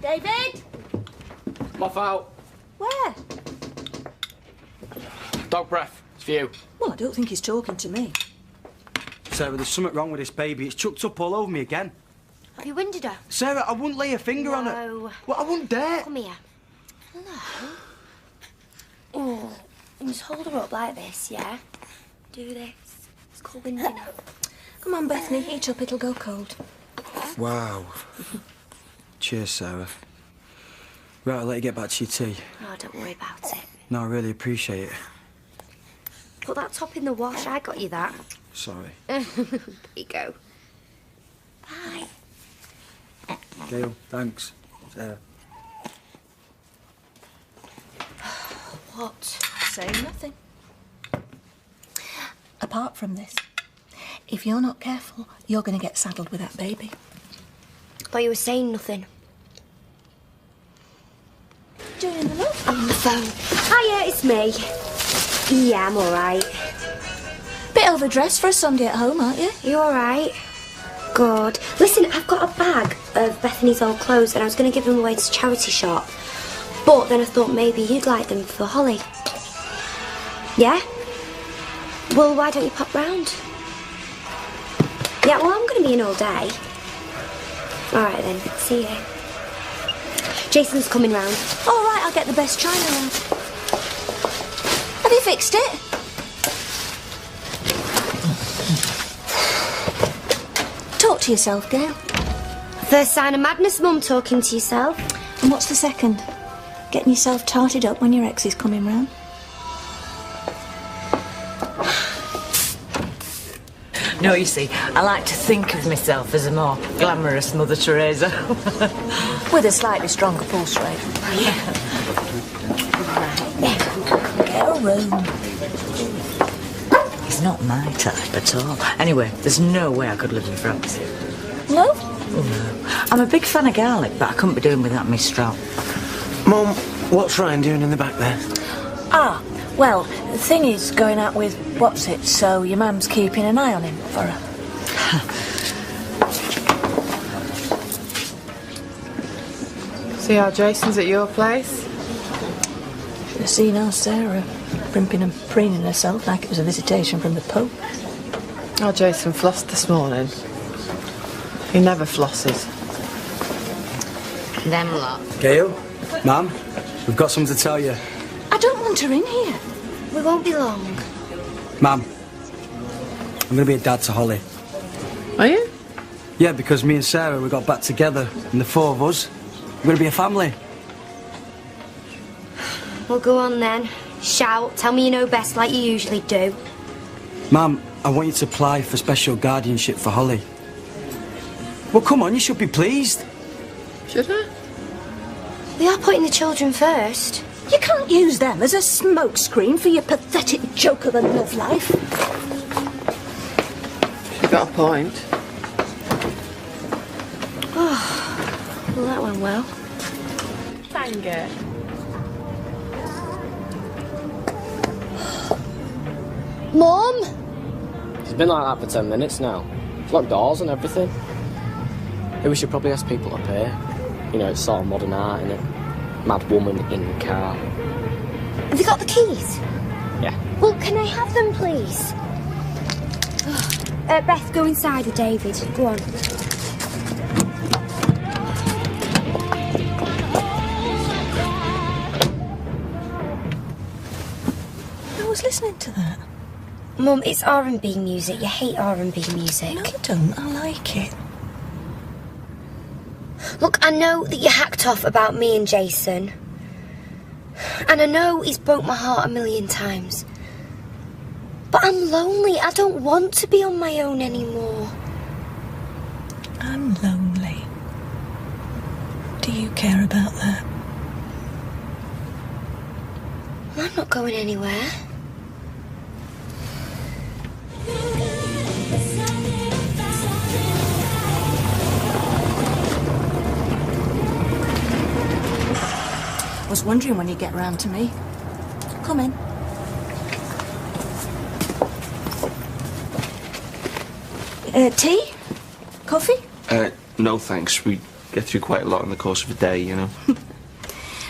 David? Muff out. Where? Dog breath. It's for you. Well, I don't think he's talking to me. Sarah, there's something wrong with this baby. It's chucked up all over me again. Have you winded her? Sarah, I wouldn't lay a finger on her. Well, I wouldn't dare. Come here. Hello. Oh, and just hold her up like this, yeah? Do this. It's called winding her. Come on, Bethany, eat up, it'll go cold. Wow. Cheers, Sarah. Right, I'll let you get back to your tea. Oh, don't worry about it. No, I really appreciate it. Put that top in the wash. I got you that. Sorry. There you go. Bye. Gail, thanks. Sarah. What? Say nothing. Apart from this, if you're not careful, you're going to get saddled with that baby. Thought you were saying nothing. Doing in the love? I'm on the phone. Hiya, it's me. Yeah, I'm all right. Bit overdressed for a Sunday at home, aren't you? You all right? Good. Listen, I've got a bag of Bethany's old clothes and I was going to give them away to charity shop. But then I thought maybe you'd like them for Holly. Yeah? Well, why don't you pop round? Yeah, well, I'm going to be in all day. All right, then. See you. Jason's coming round. All right, I'll get the best china out. Have you fixed it? Talk to yourself, Gail. First sign of madness, Mum, talking to yourself. And what's the second? Getting yourself tarted up when your ex is coming round? No, you see, I like to think of myself as a more glamorous Mother Teresa. With a slightly stronger pulse rate. Get a room. He's not my type at all. Anyway, there's no way I could live in France. No? No. I'm a big fan of garlic, but I couldn't be doing without Mistral. Mum, what's Ryan doing in the back there? Ah, well, the thing is going out with what's-it, so your mum's keeping an eye on him for her. See how Jason's at your place? Should have seen our Sarah primping and preening herself like it was a visitation from the Pope. Oh, Jason flossed this morning. He never flosses. Them lot. Gail, Ma'am, we've got something to tell you. I don't want her in here. We won't be long. Ma'am, I'm going to be a dad to Holly. Are you? Yeah, because me and Sarah, we got back together, and the four of us, we're going to be a family. Well, go on then. Shout. Tell me you know best like you usually do. Ma'am, I want you to apply for special guardianship for Holly. Well, come on, you should be pleased. Should I? We are putting the children first. You can't use them as a smokescreen for your pathetic joke of a love life. She's got a point. Oh, well, that went well. Thank you. Mum? It's been like that for 10 minutes now. It's locked doors and everything. Hey, we should probably ask people up here. You know, it's sort of modern art, innit? Mad woman in car. Have you got the keys? Yeah. Well, can I have them, please? Beth, go inside with David. Go on. I was listening to that. Mum, it's R&B music. You hate R&B music. No, I don't. I like it. Look, I know that you hacked off about me and Jason. And I know he's broke my heart a million times. But I'm lonely. I don't want to be on my own anymore. I'm lonely. Do you care about that? Well, I'm not going anywhere. I was wondering when you'd get round to me. Come in. Tea? Coffee? No thanks. We get through quite a lot in the course of a day, you know.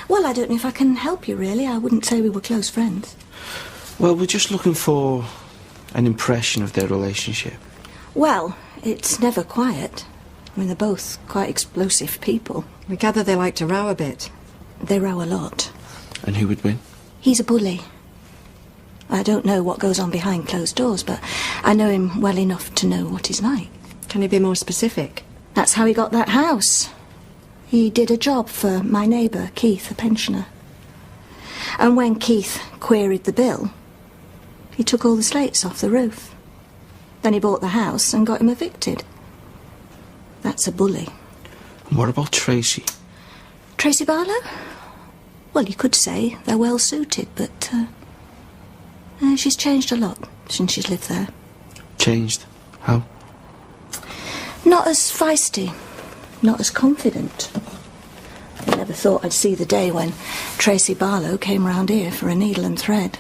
Well, I don't know if I can help you, really. I wouldn't say we were close friends. Well, we're just looking for an impression of their relationship. Well, it's never quiet. I mean, they're both quite explosive people. We gather they like to row a bit. They row a lot. And who would win? He's a bully. I don't know what goes on behind closed doors, but I know him well enough to know what he's like. Can you be more specific? That's how he got that house. He did a job for my neighbour, Keith, a pensioner. And when Keith queried the bill, he took all the slates off the roof. Then he bought the house and got him evicted. That's a bully. What about Tracy? Tracy Barlow? Well, you could say they're well suited, but she's changed a lot since she's lived there. Changed? How? Not as feisty, not as confident. I never thought I'd see the day when Tracy Barlow came round here for a needle and thread.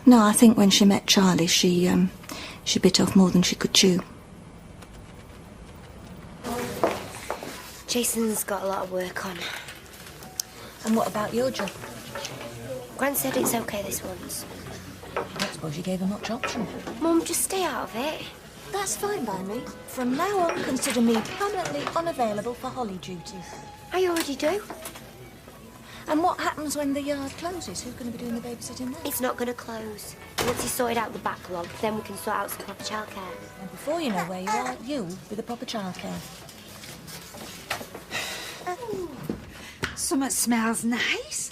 No, I think when she met Charlie, she bit off more than she could chew. Jason's got a lot of work on. And what about your job? Gran said it's okay this once. I don't suppose you gave her much option. Mum, just stay out of it. That's fine by me. From now on, consider me permanently unavailable for Holly duties. I already do. And what happens when the yard closes? Who's going to be doing the babysitting then? It's not going to close. Once he's sorted out the backlog, then we can sort out some proper childcare. And before you know where you are, you'll be the proper childcare. Summat smells nice.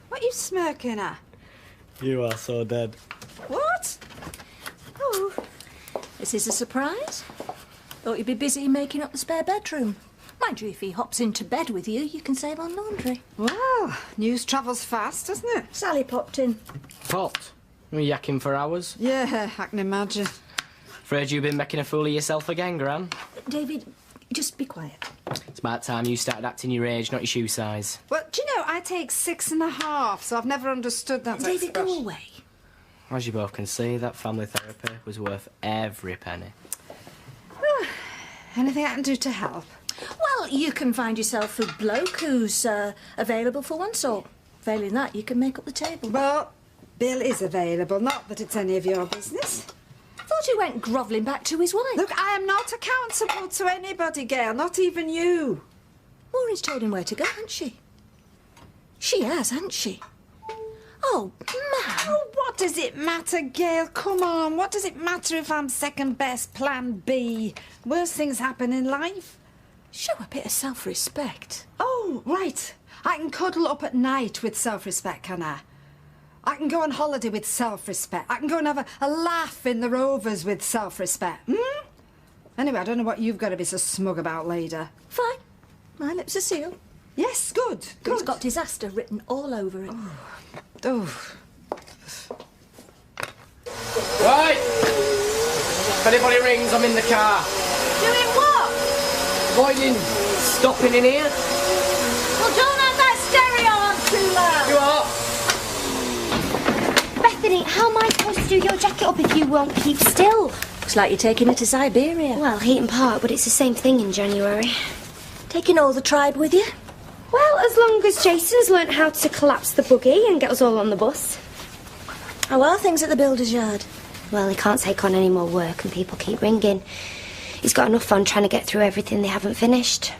What are you smirking at? You are so dead. What? Oh, this is a surprise. Thought you'd be busy making up the spare bedroom. Mind you, if he hops into bed with you, you can save on laundry. Well, news travels fast, doesn't it? Sally popped in. Popped? You were yakking for hours? Yeah, I can imagine. Afraid you've been making a fool of yourself again, Gran? David, just be quiet. It's about time you started acting your age, not your shoe size. Well, do you know, I take 6.5, so I've never understood that David, expression. go away. As you both can see, that family therapy was worth every penny. Anything I can do to help? Well, you can find yourself a bloke who's available for once, or failing that, you can make up the table. Well, Bill is available, not that it's any of your business. I thought he went grovelling back to his wife. Look, I am not accountable to anybody, Gail, not even you. Maureen's told him where to go, hasn't she? She has, hasn't she? Oh, man. Oh, what does it matter, Gail? Come on, what does it matter if I'm second best plan B? Worse things happen in life. Show a bit of self-respect. Oh, right. I can cuddle up at night with self-respect, can I? I can go on holiday with self-respect. I can go and have a laugh in the Rovers with self-respect. Anyway, I don't know what you've got to be so smug about later. Fine. My lips are sealed. Yes, good, good. It's got disaster written all over it. Oh. Right! If anybody rings, I'm in the car. Doing what? Avoiding stopping in here. Well, don't have that stereo on too loud. You are. Bethany, how am I supposed to do your jacket up if you won't keep still? Looks like you're taking it to Siberia. Well, Heaton Park, but it's the same thing in January. Taking all the tribe with you? Well, as long as Jason's learnt how to collapse the buggy and get us all on the bus. How are things at the builder's yard? Well, he can't take on any more work and people keep ringing. He's got enough on trying to get through everything they haven't finished.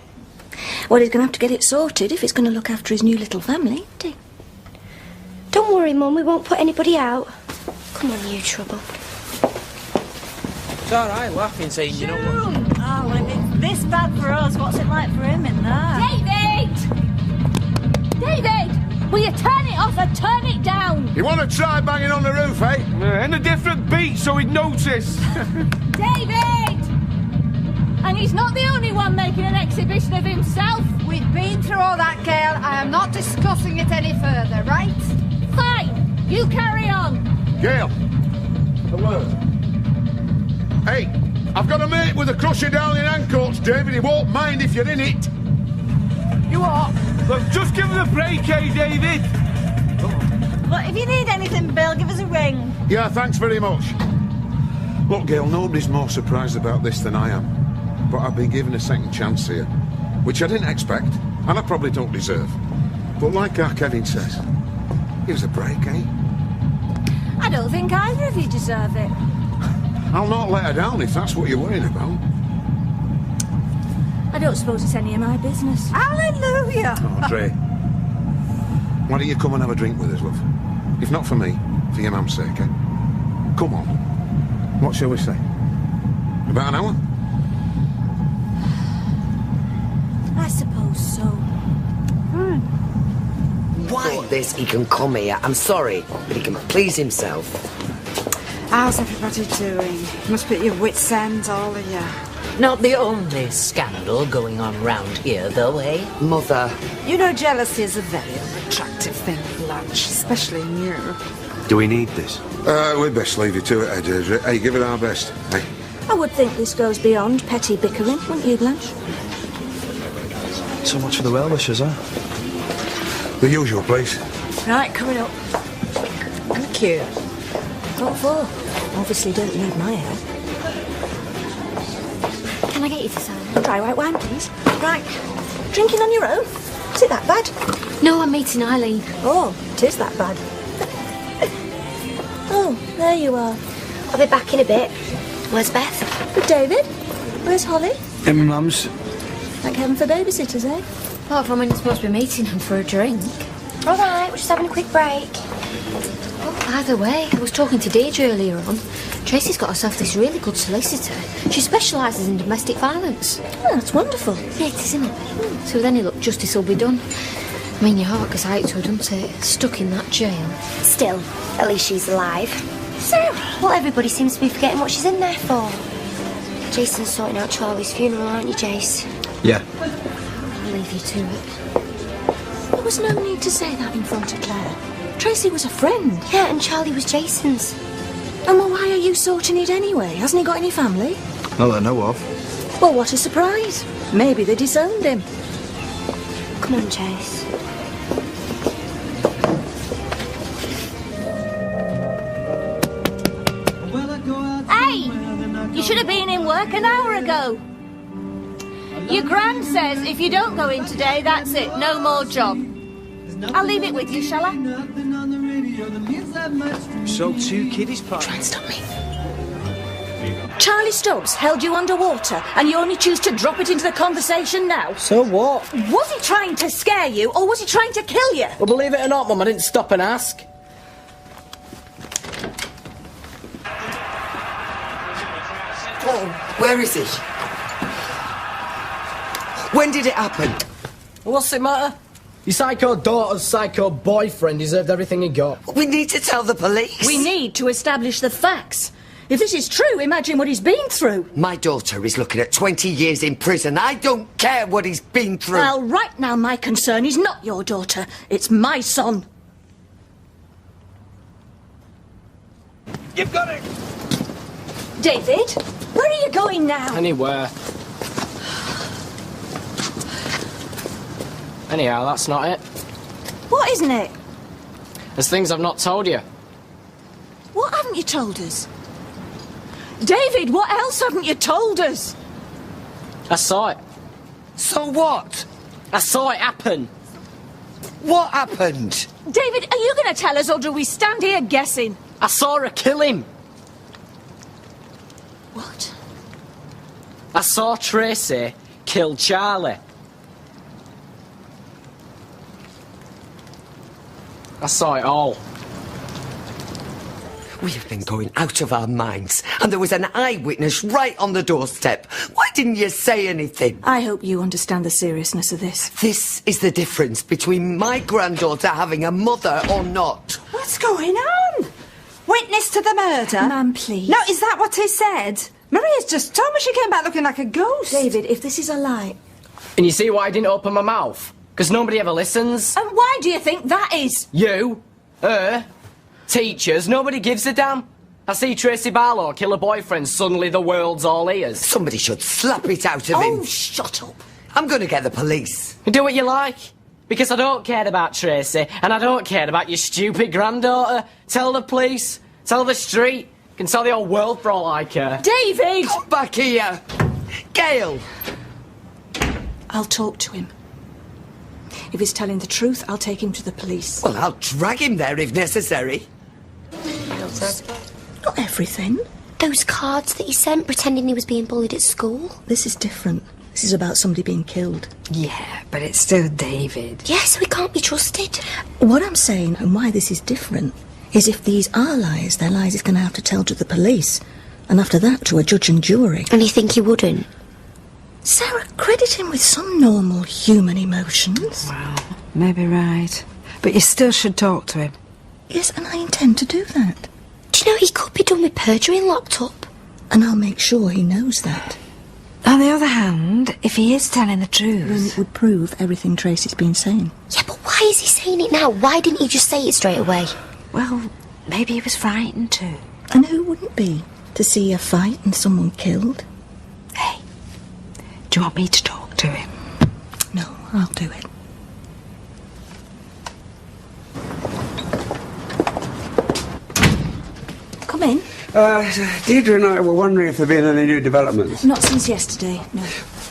Well, he's going to have to get it sorted if he's going to look after his new little family, isn't he? Don't worry, Mum, we won't put anybody out. Come on, you trouble. It's all right, laughing, saying, you know what... Oh, when it's this bad for us, what's it like for him in there? David! Will you turn it off or turn it down? You want to try banging on the roof, eh? And a different beat so he'd notice. David! And he's not the only one making an exhibition of himself. We've been through all that, Gail. I am not discussing it any further, right? Fine. You carry on. Gail. A word. Hey, I've got a mate with a crusher down in Ancoats, David. He won't mind if you're in it. You are? Well, just give us a break, eh, David? But if you need anything, Bill, give us a ring. Yeah, thanks very much. Look, Gail, nobody's more surprised about this than I am. but I've been given a second chance here, which I didn't expect, and I probably don't deserve. But like our Kevin says, give us a break, eh? I don't think either of you deserve it. I'll not let her down if that's what you're worrying about. I don't suppose it's any of my business. Hallelujah! Oh, Dre. Why don't you come and have a drink with us, love? If not for me, for your mum's sake, eh? Come on. What shall we say? About an hour? I suppose so. Why this he can come here? I'm sorry, but he can please himself. How's everybody doing? Must be at your wits' end, all of you. Not the only scandal going on round here, though, eh? Mother. You know jealousy is a very unattractive thing, Blanche, especially in you. Do we need this? We'd best leave it to it, Deirdre. Hey, give it our best. Hey. I would think this goes beyond petty bickering, wouldn't you, Blanche? So much for the well-wishers, huh? The usual place. Right, coming up. Thank you. What for? Obviously don't need my help. Can I get you to sign? Dry white wine, please. Right. Drinking on your own? Is it that bad? No, I'm meeting Eileen. Oh, it is that bad. Oh, there you are. I'll be back in a bit. Where's Beth? With David? Where's Holly? In my mum's. Thank heaven for babysitters, eh? Apart from when you're supposed to be meeting him for a drink. All right, we're just having a quick break. Oh, by the way, I was talking to Deirdre earlier on. Tracy's got herself this really good solicitor. She specialises in domestic violence. Oh, that's wonderful. Yeah, it is, isn't it? So with any luck, justice will be done. I mean, your heart goes out to her, doesn't it? Stuck in that jail. Still, at least she's alive. So, well, everybody seems to be forgetting what she's in there for. Jason's sorting out Charlie's funeral, aren't you, Jace? Yeah. I'll leave you to it. There was no need to say that in front of Claire. Tracy was a friend. Yeah, and Charlie was Jason's. And well, why are you sorting it anyway? Hasn't he got any family? Not that I know of. Well, what a surprise. Maybe they disowned him. Come on, Chase. Hey! You should have been in work an hour ago. Your gran says if you don't go in today, that's it. No more job. I'll leave it with you, shall I? So 2 kiddies party. Try and stop me. Charlie Stubbs held you underwater and you only choose to drop it into the conversation now? So what? Was he trying to scare you or was he trying to kill you? Well, believe it or not, Mum, I didn't stop and ask. Oh, where is he? When did it happen? What's it matter? Your psycho daughter's psycho boyfriend deserved everything he got. We need to tell the police. We need to establish the facts. If this is true, imagine what he's been through. My daughter is looking at 20 years in prison. I don't care what he's been through. Well, right now my concern is not your daughter. It's my son. You've got it! David, where are you going now? Anywhere. Anyhow, that's not it. What isn't it? There's things I've not told you. What haven't you told us? David, what else haven't you told us? I saw it. So what? I saw it happen. What happened? David, are you going to tell us or do we stand here guessing? I saw her kill him. What? I saw Tracy kill Charlie. I saw it all. We have been going out of our minds, and there was an eyewitness right on the doorstep. Why didn't you say anything? I hope you understand the seriousness of this. This is the difference between my granddaughter having a mother or not. What's going on? Witness to the murder? Ma'am, please. No, is that what he said? Maria's just told me she came back looking like a ghost. David, if this is a lie... And you see why I didn't open my mouth? Because nobody ever listens. And why do you think that is? You, her, teachers, nobody gives a damn. I see Tracy Barlow kill a boyfriend, suddenly the world's all ears. Somebody should slap it out of him. Oh, shut up. I'm going to get the police. You do what you like. Because I don't care about Tracy, and I don't care about your stupid granddaughter. Tell the police, tell the street, can tell the whole world for all I care. David! Come back here. Gail! I'll talk to him. If he's telling the truth, I'll take him to the police. Well, I'll drag him there if necessary. Not everything. Those cards that he sent pretending he was being bullied at school. This is different. This is about somebody being killed. Yeah, but it's still David. Yeah, so he can't be trusted. What I'm saying, and why this is different, is if these are lies, they're lies he's going to have to tell to the police. And after that, to a judge and jury. And you think he wouldn't? Sarah, credit him with some normal human emotions. Well, maybe right. But you still should talk to him. Yes, and I intend to do that. Do you know he could be done with perjury and locked up? And I'll make sure he knows that. On the other hand, if he is telling the truth... Then it would prove everything Tracy's been saying. Yeah, but why is he saying it now? Why didn't he just say it straight away? Well, maybe he was frightened too. And who wouldn't be? To see a fight and someone killed? Hey, do you want me to talk to him? No, I'll do it. Come in. Deirdre and I were wondering if there have been any new developments. Not since yesterday, no.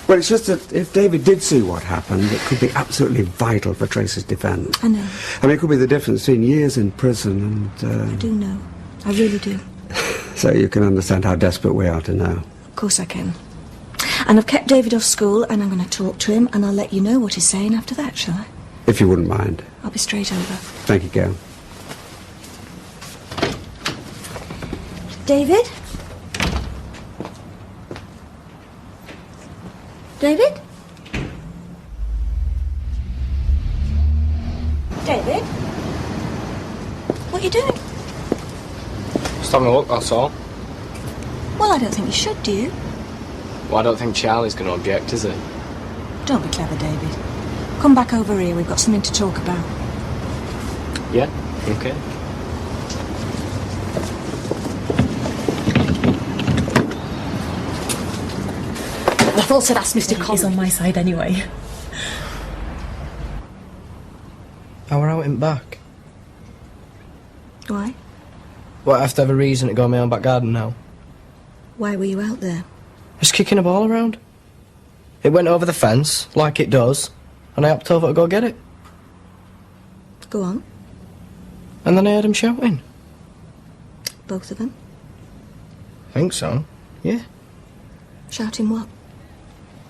Well, it's just that if David did see what happened, it could be absolutely vital for Tracy's defence. I know. I mean, it could be the difference between years in prison and... I do know. I really do. So you can understand how desperate we are to know. Of course I can. And I've kept David off school, and I'm going to talk to him, and I'll let you know what he's saying after that, shall I? If you wouldn't mind. I'll be straight over. Thank you, Gail. David? David? David? What are you doing? Just having a look, that's all. Well, I don't think you should, do you? Well, I don't think Charlie's going to object, is he? Don't be clever, David. Come back over here, we've got something to talk about. Yeah, okay. I've also asked Mr. Collins. He's on my side anyway. Oh, we're out in back. Why? What, I have to have a reason to go in my own back garden now? Why were you out there? Just kicking a ball around. It went over the fence, like it does, and I hopped over to go get it. Go on. And then I heard him shouting. Both of them? I think so, yeah. Shouting what?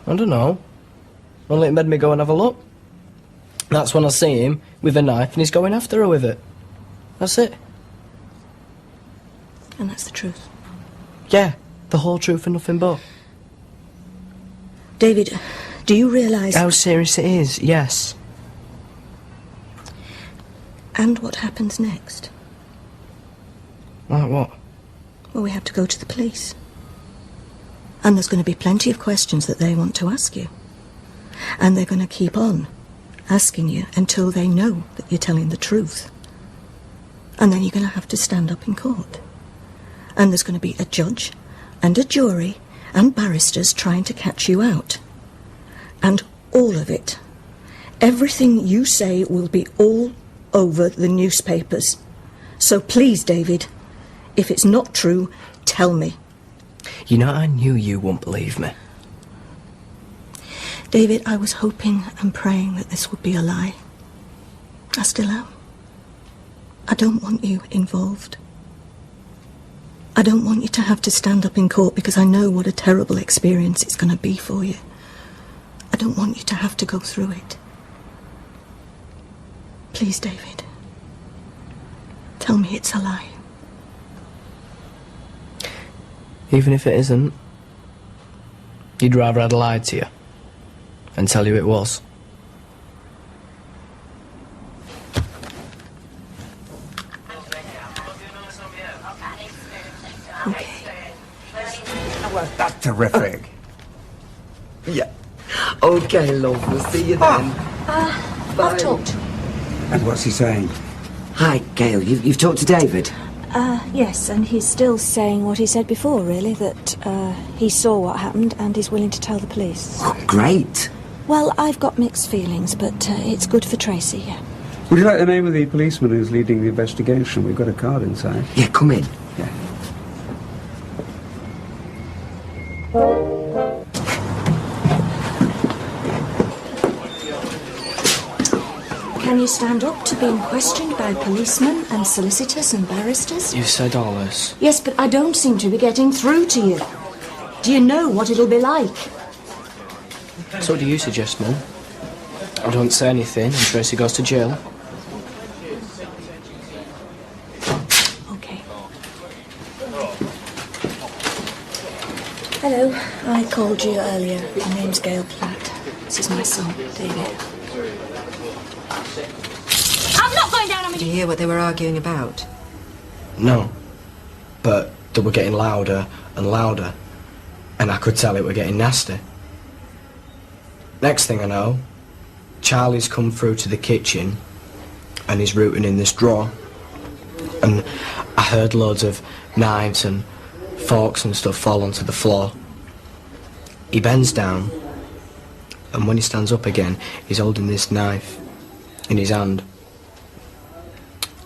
I don't know. Only it made me go and have a look. That's when I see him with a knife and he's going after her with it. That's it. And that's the truth. Yeah, the whole truth and nothing but. David, do you realise... How serious it is, yes. And what happens next? Like what? Well, we have to go to the police. And there's going to be plenty of questions that they want to ask you. And they're going to keep on asking you until they know that you're telling the truth. And then you're going to have to stand up in court. And there's going to be a judge and a jury and barristers trying to catch you out. And all of it, everything you say will be all over the newspapers. So please, David, if it's not true, tell me. You know, I knew you wouldn't believe me. David, I was hoping and praying that this would be a lie. I still am. I don't want you involved. I don't want you to have to stand up in court because I know what a terrible experience it's going to be for you. I don't want you to have to go through it. Please, David. Tell me it's a lie. Even if it isn't, you'd rather I'd lied to you and tell you it was. Okay. Well, that's terrific. Yeah. Okay, love, we'll see you then. I've talked. And what's he saying? Hi, Gail, you've talked to David? Yes, and he's still saying what he said before, really, that he saw what happened and is willing to tell the police. Oh, great. Well, I've got mixed feelings, but it's good for Tracy, yeah. Would you like the name of the policeman who's leading the investigation? We've got a card inside. Yeah, come in. Yeah. Can you stand up to being questioned by policemen and solicitors and barristers? You've said all this. Yes, but I don't seem to be getting through to you. Do you know what it'll be like? So what do you suggest, Mum? I don't say anything and Tracy goes to jail. OK. Hello. I called you earlier. My name's Gail Platt. This is my son, David. I'm not going down on me. Did you hear what they were arguing about? No. But they were getting louder and louder. And I could tell it were getting nasty. Next thing I know, Charlie's come through to the kitchen and he's rooting in this drawer. And I heard loads of knives and forks and stuff fall onto the floor. He bends down, and when he stands up again, he's holding this knife in his hand.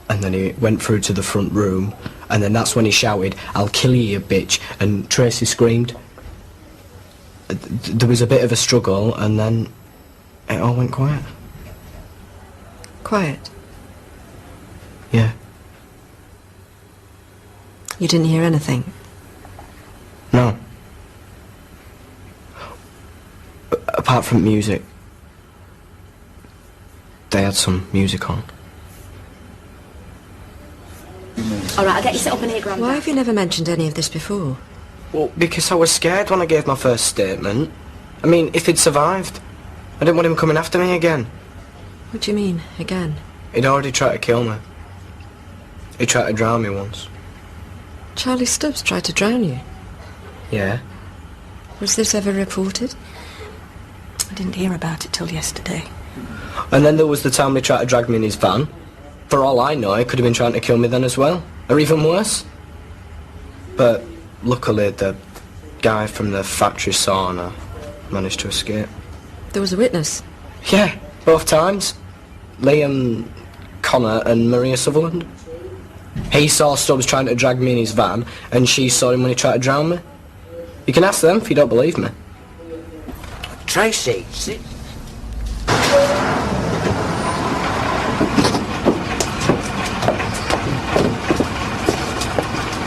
And then he went through to the front room, and then that's when he shouted, "I'll kill you, you bitch," and Tracy screamed. There was a bit of a struggle, and then it all went quiet. Quiet? Yeah. You didn't hear anything? No. Apart from music. They had some music on. All right, I'll get you set up in here, Grandad. Why have you never mentioned any of this before? Well, because I was scared when I gave my first statement. I mean, if he'd survived, I didn't want him coming after me again. What do you mean, again? He'd already tried to kill me. He tried to drown me once. Charlie Stubbs tried to drown you? Yeah. Was this ever reported? I didn't hear about it till yesterday. And then there was the time he tried to drag me in his van. For all I know, he could have been trying to kill me then as well. Or even worse. But luckily, the guy from the factory sauna managed to escape. There was a witness? Yeah, both times. Liam, Connor and Maria Sutherland. He saw Stubbs trying to drag me in his van, and she saw him when he tried to drown me. You can ask them if you don't believe me. Tracy, sit.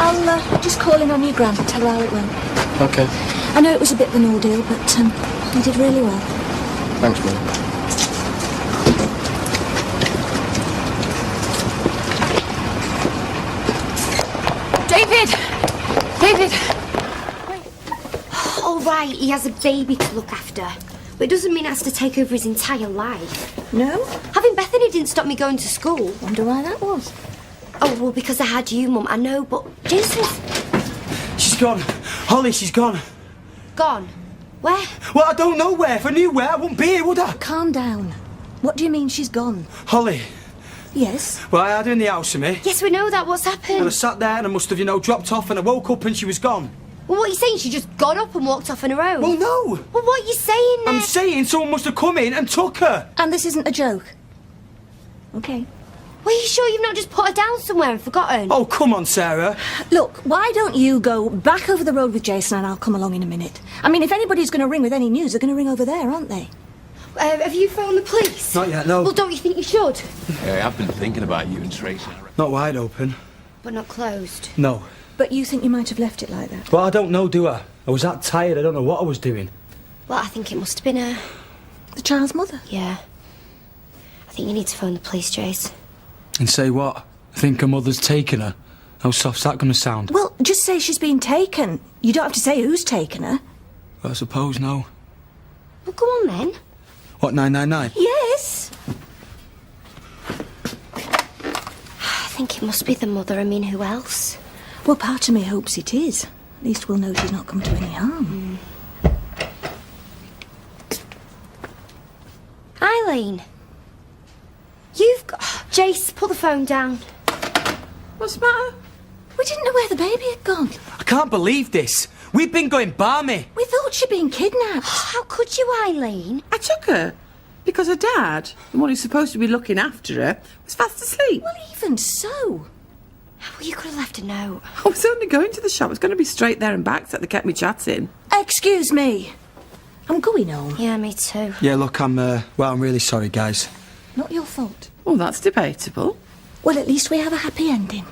I'll just call in on you, Gran, tell her how it went. Okay. I know it was a bit of an ordeal, but you did really well. Thanks, Mum. David! David! All right, he has a baby to look after. But it doesn't mean it has to take over his entire life. No? Having Bethany didn't stop me going to school. Wonder why that was. Oh, well, because I had you, Mum, I know, but Jason's She's gone. Holly, she's gone. gone. Where? Well, I don't know where. If I knew where, I wouldn't be here, would I? Calm down. What do you mean she's gone? Holly. Yes? Well, I had her in the house with me. Yes, we know that. What's And I happened? sat there and I must have, dropped off and I woke up and she was gone. Well, what are you saying? She just got up and walked off on her own? Well, no. Well, what are you saying then? I'm saying someone must have come in and took her. And this isn't a joke? OK. Well, are you sure you've not just put her down somewhere and forgotten? Oh, come on, Sarah. Look, why don't you go back over the road with Jason and I'll come along in a minute? I mean, if anybody's going to ring with any news, they're going to ring over there, aren't they? Have you phoned the police? Not yet, no. Well, don't you think you should? Yeah, I've been thinking about you and Tracy. Not wide open. But not closed. No. But you think you might have left it like that? Well, I don't know, do I? I was that tired, I don't know what I was doing. Well, I think it must have been her. The child's mother? Yeah. I think you need to phone the police, Jace. And say what? I think her mother's taken her. How soft's that going to sound? Well, just say she's been taken. You don't have to say who's taken her. Well, I suppose no. Well, go on then. What, 999? Yes. I think it must be the mother. I mean, who else? Well, part of me hopes it is. At least we'll know she's not come to any harm. Eileen. You've got... Jace, put the phone down. What's the matter? We didn't know where the baby had gone. I can't believe this. We've been going balmy. We thought she'd been kidnapped. How could you, Eileen? I took her because her dad, the one who's supposed to be looking after her, was fast asleep. Well, even so. Well, you could have left a note. I was only going to the shop. I was going to be straight there and back, so they kept me chatting. Excuse me. I'm going home. Yeah, me too. Yeah, look, I'm really sorry, guys. Not your fault. Well, that's debatable. Well, at least we have a happy ending.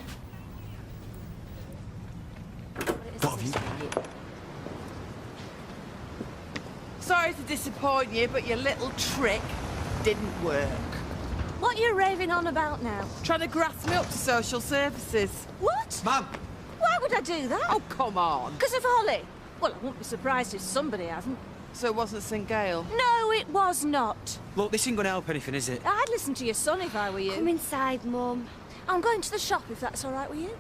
Sorry to disappoint you, but your little trick didn't work. What are you raving on about now? Trying to grass me up to social services. What? Mum! Why would I do that? Oh, come on. Because of Holly? Well, I won't be surprised if somebody hasn't. So it wasn't St. Gail? No, it was not. Look, this ain't gonna help anything, is it? I'd listen to your son if I were you. Come inside, Mum. I'm going to the shop if that's all right with you.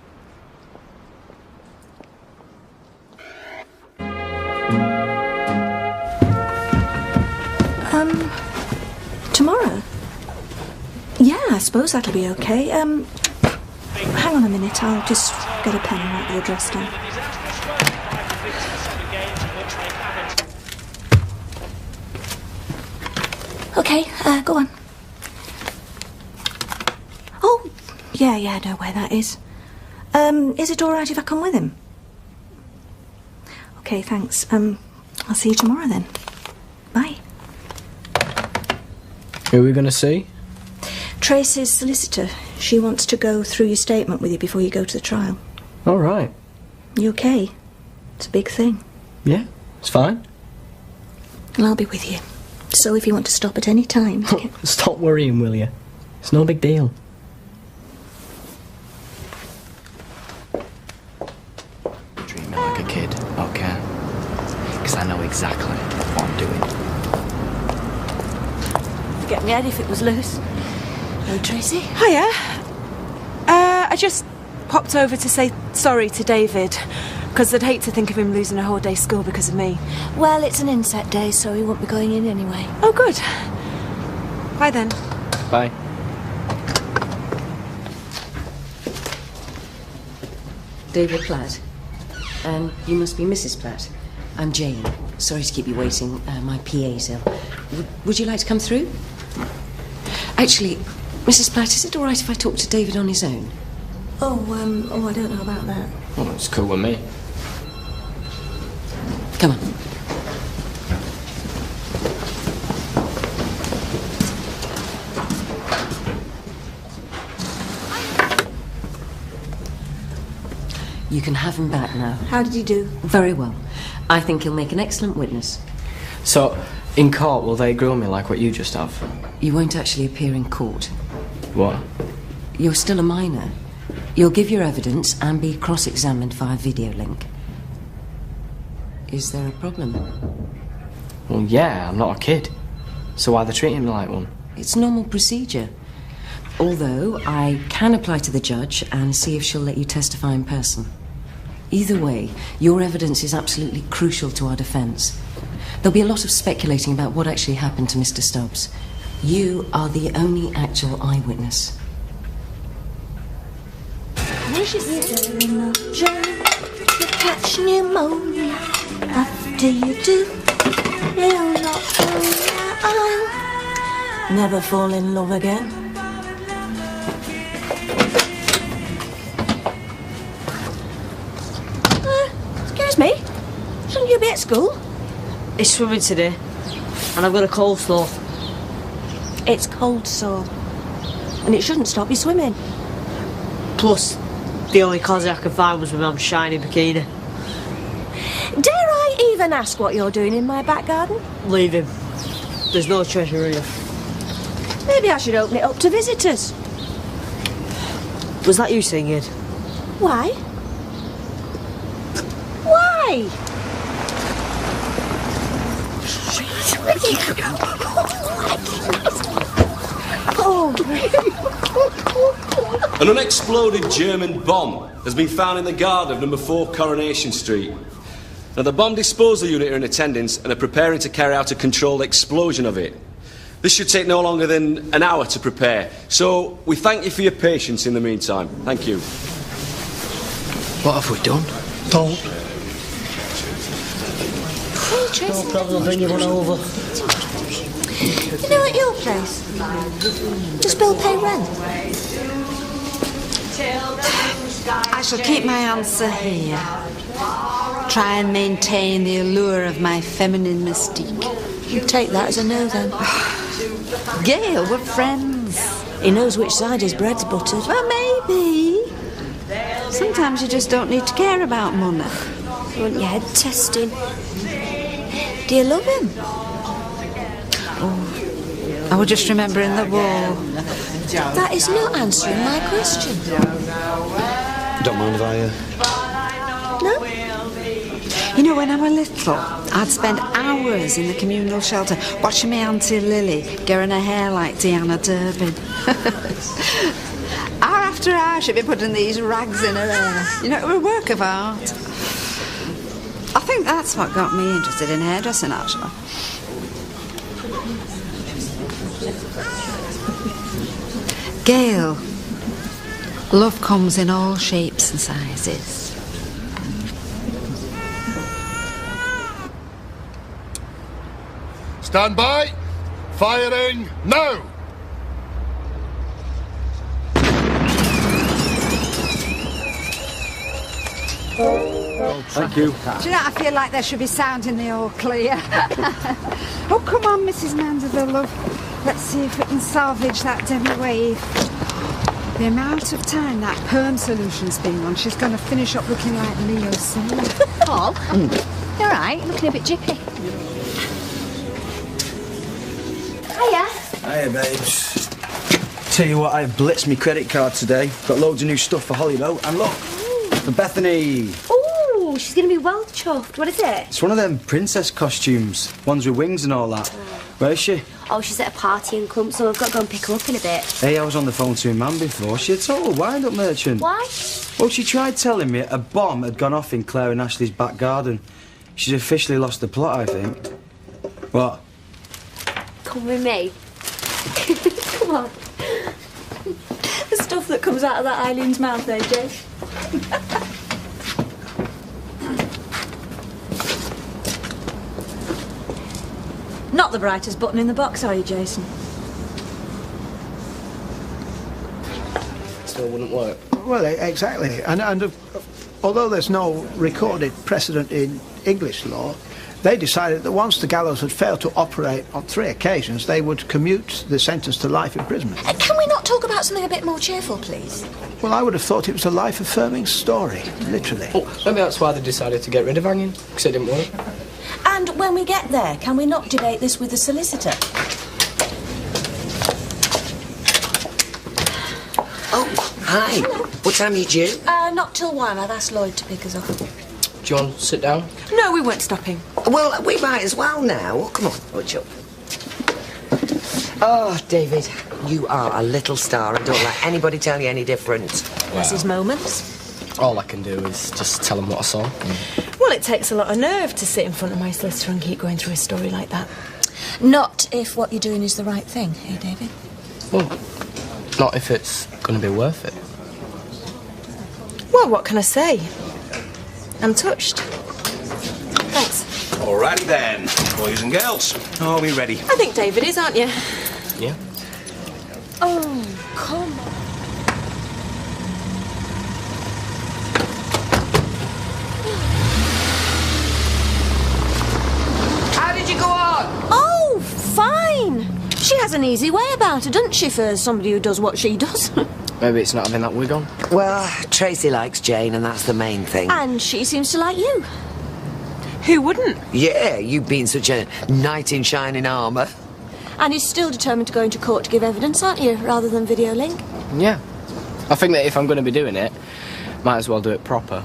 Tomorrow? Yeah, I suppose that'll be okay. Hang on a minute, I'll just get a pen and write the address down. Okay, go on. Oh, yeah, I know where that is. Is it all right if I come with him? Okay, thanks. I'll see you tomorrow then. Bye. Who are we going to see? Tracy's solicitor. She wants to go through your statement with you before you go to the trial. All right. You okay? It's a big thing. Yeah, it's fine. And I'll be with you. So if you want to stop at any time... Stop worrying, will you? It's no big deal. Treat me like a kid, okay? Because I know exactly what I'm doing. Forget me head if it was loose. Hello, Tracy. Hiya. I just popped over to say sorry to David, because I'd hate to think of him losing a whole day school because of me. Well, it's an inset day, so he won't be going in anyway. Oh, good. Bye then. Bye. David Platt. You must be Mrs. Platt. I'm Jane. Sorry to keep you waiting. My PA's ill. Would you like to come through? Actually, Mrs. Platt, is it all right if I talk to David on his own? Oh, I don't know about that. Well, it's cool with me. Come on. You can have him back now. How did he do? Very well. I think he'll make an excellent witness. So, in court, will they grill me like what you just have? You won't actually appear in court. What? You're still a minor. You'll give your evidence and be cross-examined via video link. Is there a problem? Well, yeah, I'm not a kid. So why are they treating me like one? It's normal procedure. Although, I can apply to the judge and see if she'll let you testify in person. Either way, your evidence is absolutely crucial to our defence. There'll be a lot of speculating about what actually happened to Mr. Stubbs. You are the only actual eyewitness. You catch pneumonia after you do. You'll not I'll never fall in love again. Excuse me, shouldn't you be at school? It's swimming today, and I've got a cold sore. It's cold sore, and it shouldn't stop you swimming. Plus, the only cause I could find was my mum's shiny bikini. Dare I even ask what you're doing in my back garden? Leave him. There's no treasure here. Maybe I should open it up to visitors. Was that you singing? Why? Why? An unexploded German bomb has been found in the garden of number 4 Coronation Street. Now, the bomb disposal unit are in attendance and are preparing to carry out a controlled explosion of it. This should take no longer than an hour to prepare, so we thank you for your patience in the meantime. Thank you. What have we done? Don't. No problem, I'll bring you one over. You know, at your place, does Bill pay rent? I shall keep my answer here. Try and maintain the allure of my feminine mystique. You take that as a no, then. Gail, we're friends. He knows which side his bread's buttered. Well, maybe. Sometimes you just don't need to care about money. You want your head testing? Do you love him? Oh, I was just remembering the war. That is not answering my question. Don't mind if I... No? You know, when I was little, I'd spend hours in the communal shelter watching my Auntie Lily getting her hair like Deanna Durbin. Hour after hour, she'd be putting these rags in her hair. You know, it was a work of art. I think that's what got me interested in hairdressing, actually. Gail, love comes in all shapes and sizes. Stand by. Firing now. Thank you. Do you know, I feel like there should be sound in the all clear. Oh, come on, Mrs. Mandeville, love. Let's see if we can salvage that demi wave. The amount of time that perm solution's been on, she's going to finish up looking like Leo soon. Paul, you're right, looking a bit jippy. Hiya. Hiya, babes. Tell you what, I've blitzed my credit card today. Got loads of new stuff for Holly, though. And look, for Bethany. Ooh, she's going to be well chuffed. What is it? It's one of them princess costumes. Ones with wings and all that. Where is she? Oh, she's at a party in Clump, so I've got to go and pick her up in a bit. Hey, I was on the phone to her man before. She a total wind-up merchant. Why? Well, she tried telling me a bomb had gone off in Claire and Ashley's back garden. She's officially lost the plot, I think. What? Come with me. Come on. The stuff that comes out of that Eileen's mouth there, Jay. Not the brightest button in the box, are you, Jason? Still wouldn't work. Well, exactly. And although there's no recorded precedent in English law, they decided that once the gallows had failed to operate on 3 occasions, they would commute the sentence to life imprisonment. Can we not talk about something a bit more cheerful, please? Well, I would have thought it was a life-affirming story, literally. Oh, maybe that's why they decided to get rid of hanging, because it didn't work. And when we get there, can we not debate this with the solicitor? Oh, hi. Hello. What time are you due? Not till 1. I've asked Lloyd to pick us up. Do you want to sit down? No, we weren't stopping. Well, we might as well now. Come on, watch up. Oh, David, you are a little star and don't let anybody tell you any different. There's his moments. All I can do is just tell him what I saw. Well, it takes a lot of nerve to sit in front of my solicitor and keep going through a story like that. Not if what you're doing is the right thing, eh, David? Well, not if it's going to be worth it. Well, what can I say? I'm touched. Thanks. Alrighty then, boys and girls. Are we ready? I think David is, aren't you? Yeah. Oh, come on. How did you go on? Oh, fine. She has an easy way about her, doesn't she, for somebody who does what she does? Maybe it's not having that wig on. Well, Tracy likes Jane, and that's the main thing. And she seems to like you. Who wouldn't? Yeah, you've been such a knight in shining armour. And you're still determined to go into court to give evidence, aren't you, rather than video link? Yeah. I think that if I'm going to be doing it, might as well do it proper.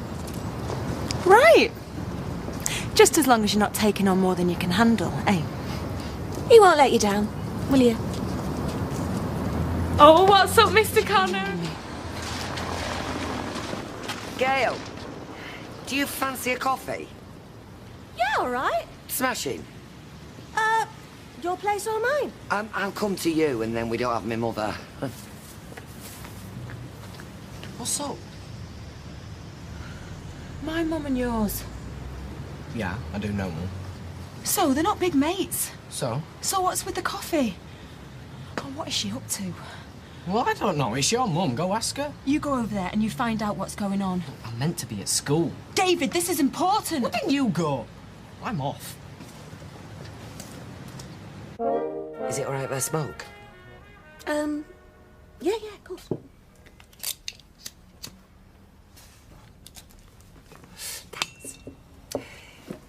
Right. Just as long as you're not taking on more than you can handle, eh? He won't let you down, will you? Oh, what's up, Mr. Connor? Gail, do you fancy a coffee? Yeah, all right. Smashing. Your place or mine? I'll come to you, and then we don't have my mother. What's up? My mum and yours. Yeah, I do know Mum. So, they're not big mates. So? So what's with the coffee? Oh, what is she up to? Well, I don't know. It's your mum. Go ask her. You go over there and you find out what's going on. I'm meant to be at school. David, this is important. Well, then you go. I'm off. Is it all right if I smoke? Yeah, of course.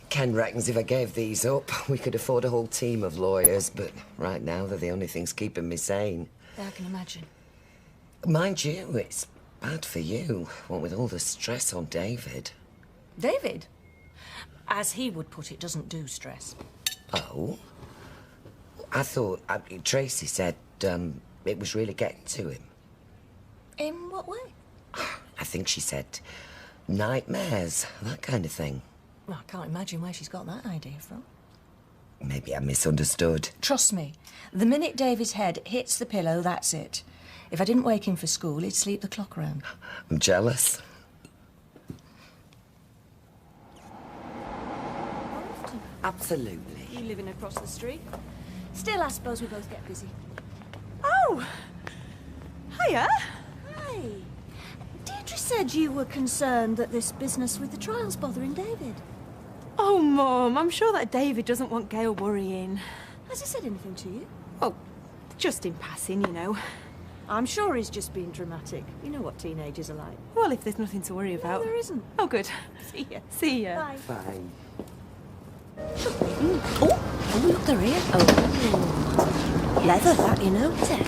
Ken reckons if I gave these up, we could afford a whole team of lawyers, but right now they're the only things keeping me sane. I can imagine. Mind you, it's bad for you, what with all the stress on David. David, as he would put it, doesn't do stress. Oh? I thought Tracy said it was really getting to him. In what way? I think she said nightmares, that kind of thing. Well, I can't imagine where she's got that idea from. Maybe I misunderstood. Trust me, the minute David's head hits the pillow, that's it. If I didn't wake him for school, he'd sleep the clock round. I'm jealous. Absolutely. You living across the street? Still, I suppose we both get busy. Oh! Hiya! Hi. Deirdre said you were concerned that this business with the trial's bothering David. Oh, Mum, I'm sure that David doesn't want Gail worrying. Has he said anything to you? Oh, just in passing, you know. I'm sure he's just being dramatic. You know what teenagers are like. Well, if there's nothing to worry about. No, there isn't. Oh, good. See ya. See ya. Bye. Bye. Oh, look, they're here. Oh. Leather, that, you know. Is it?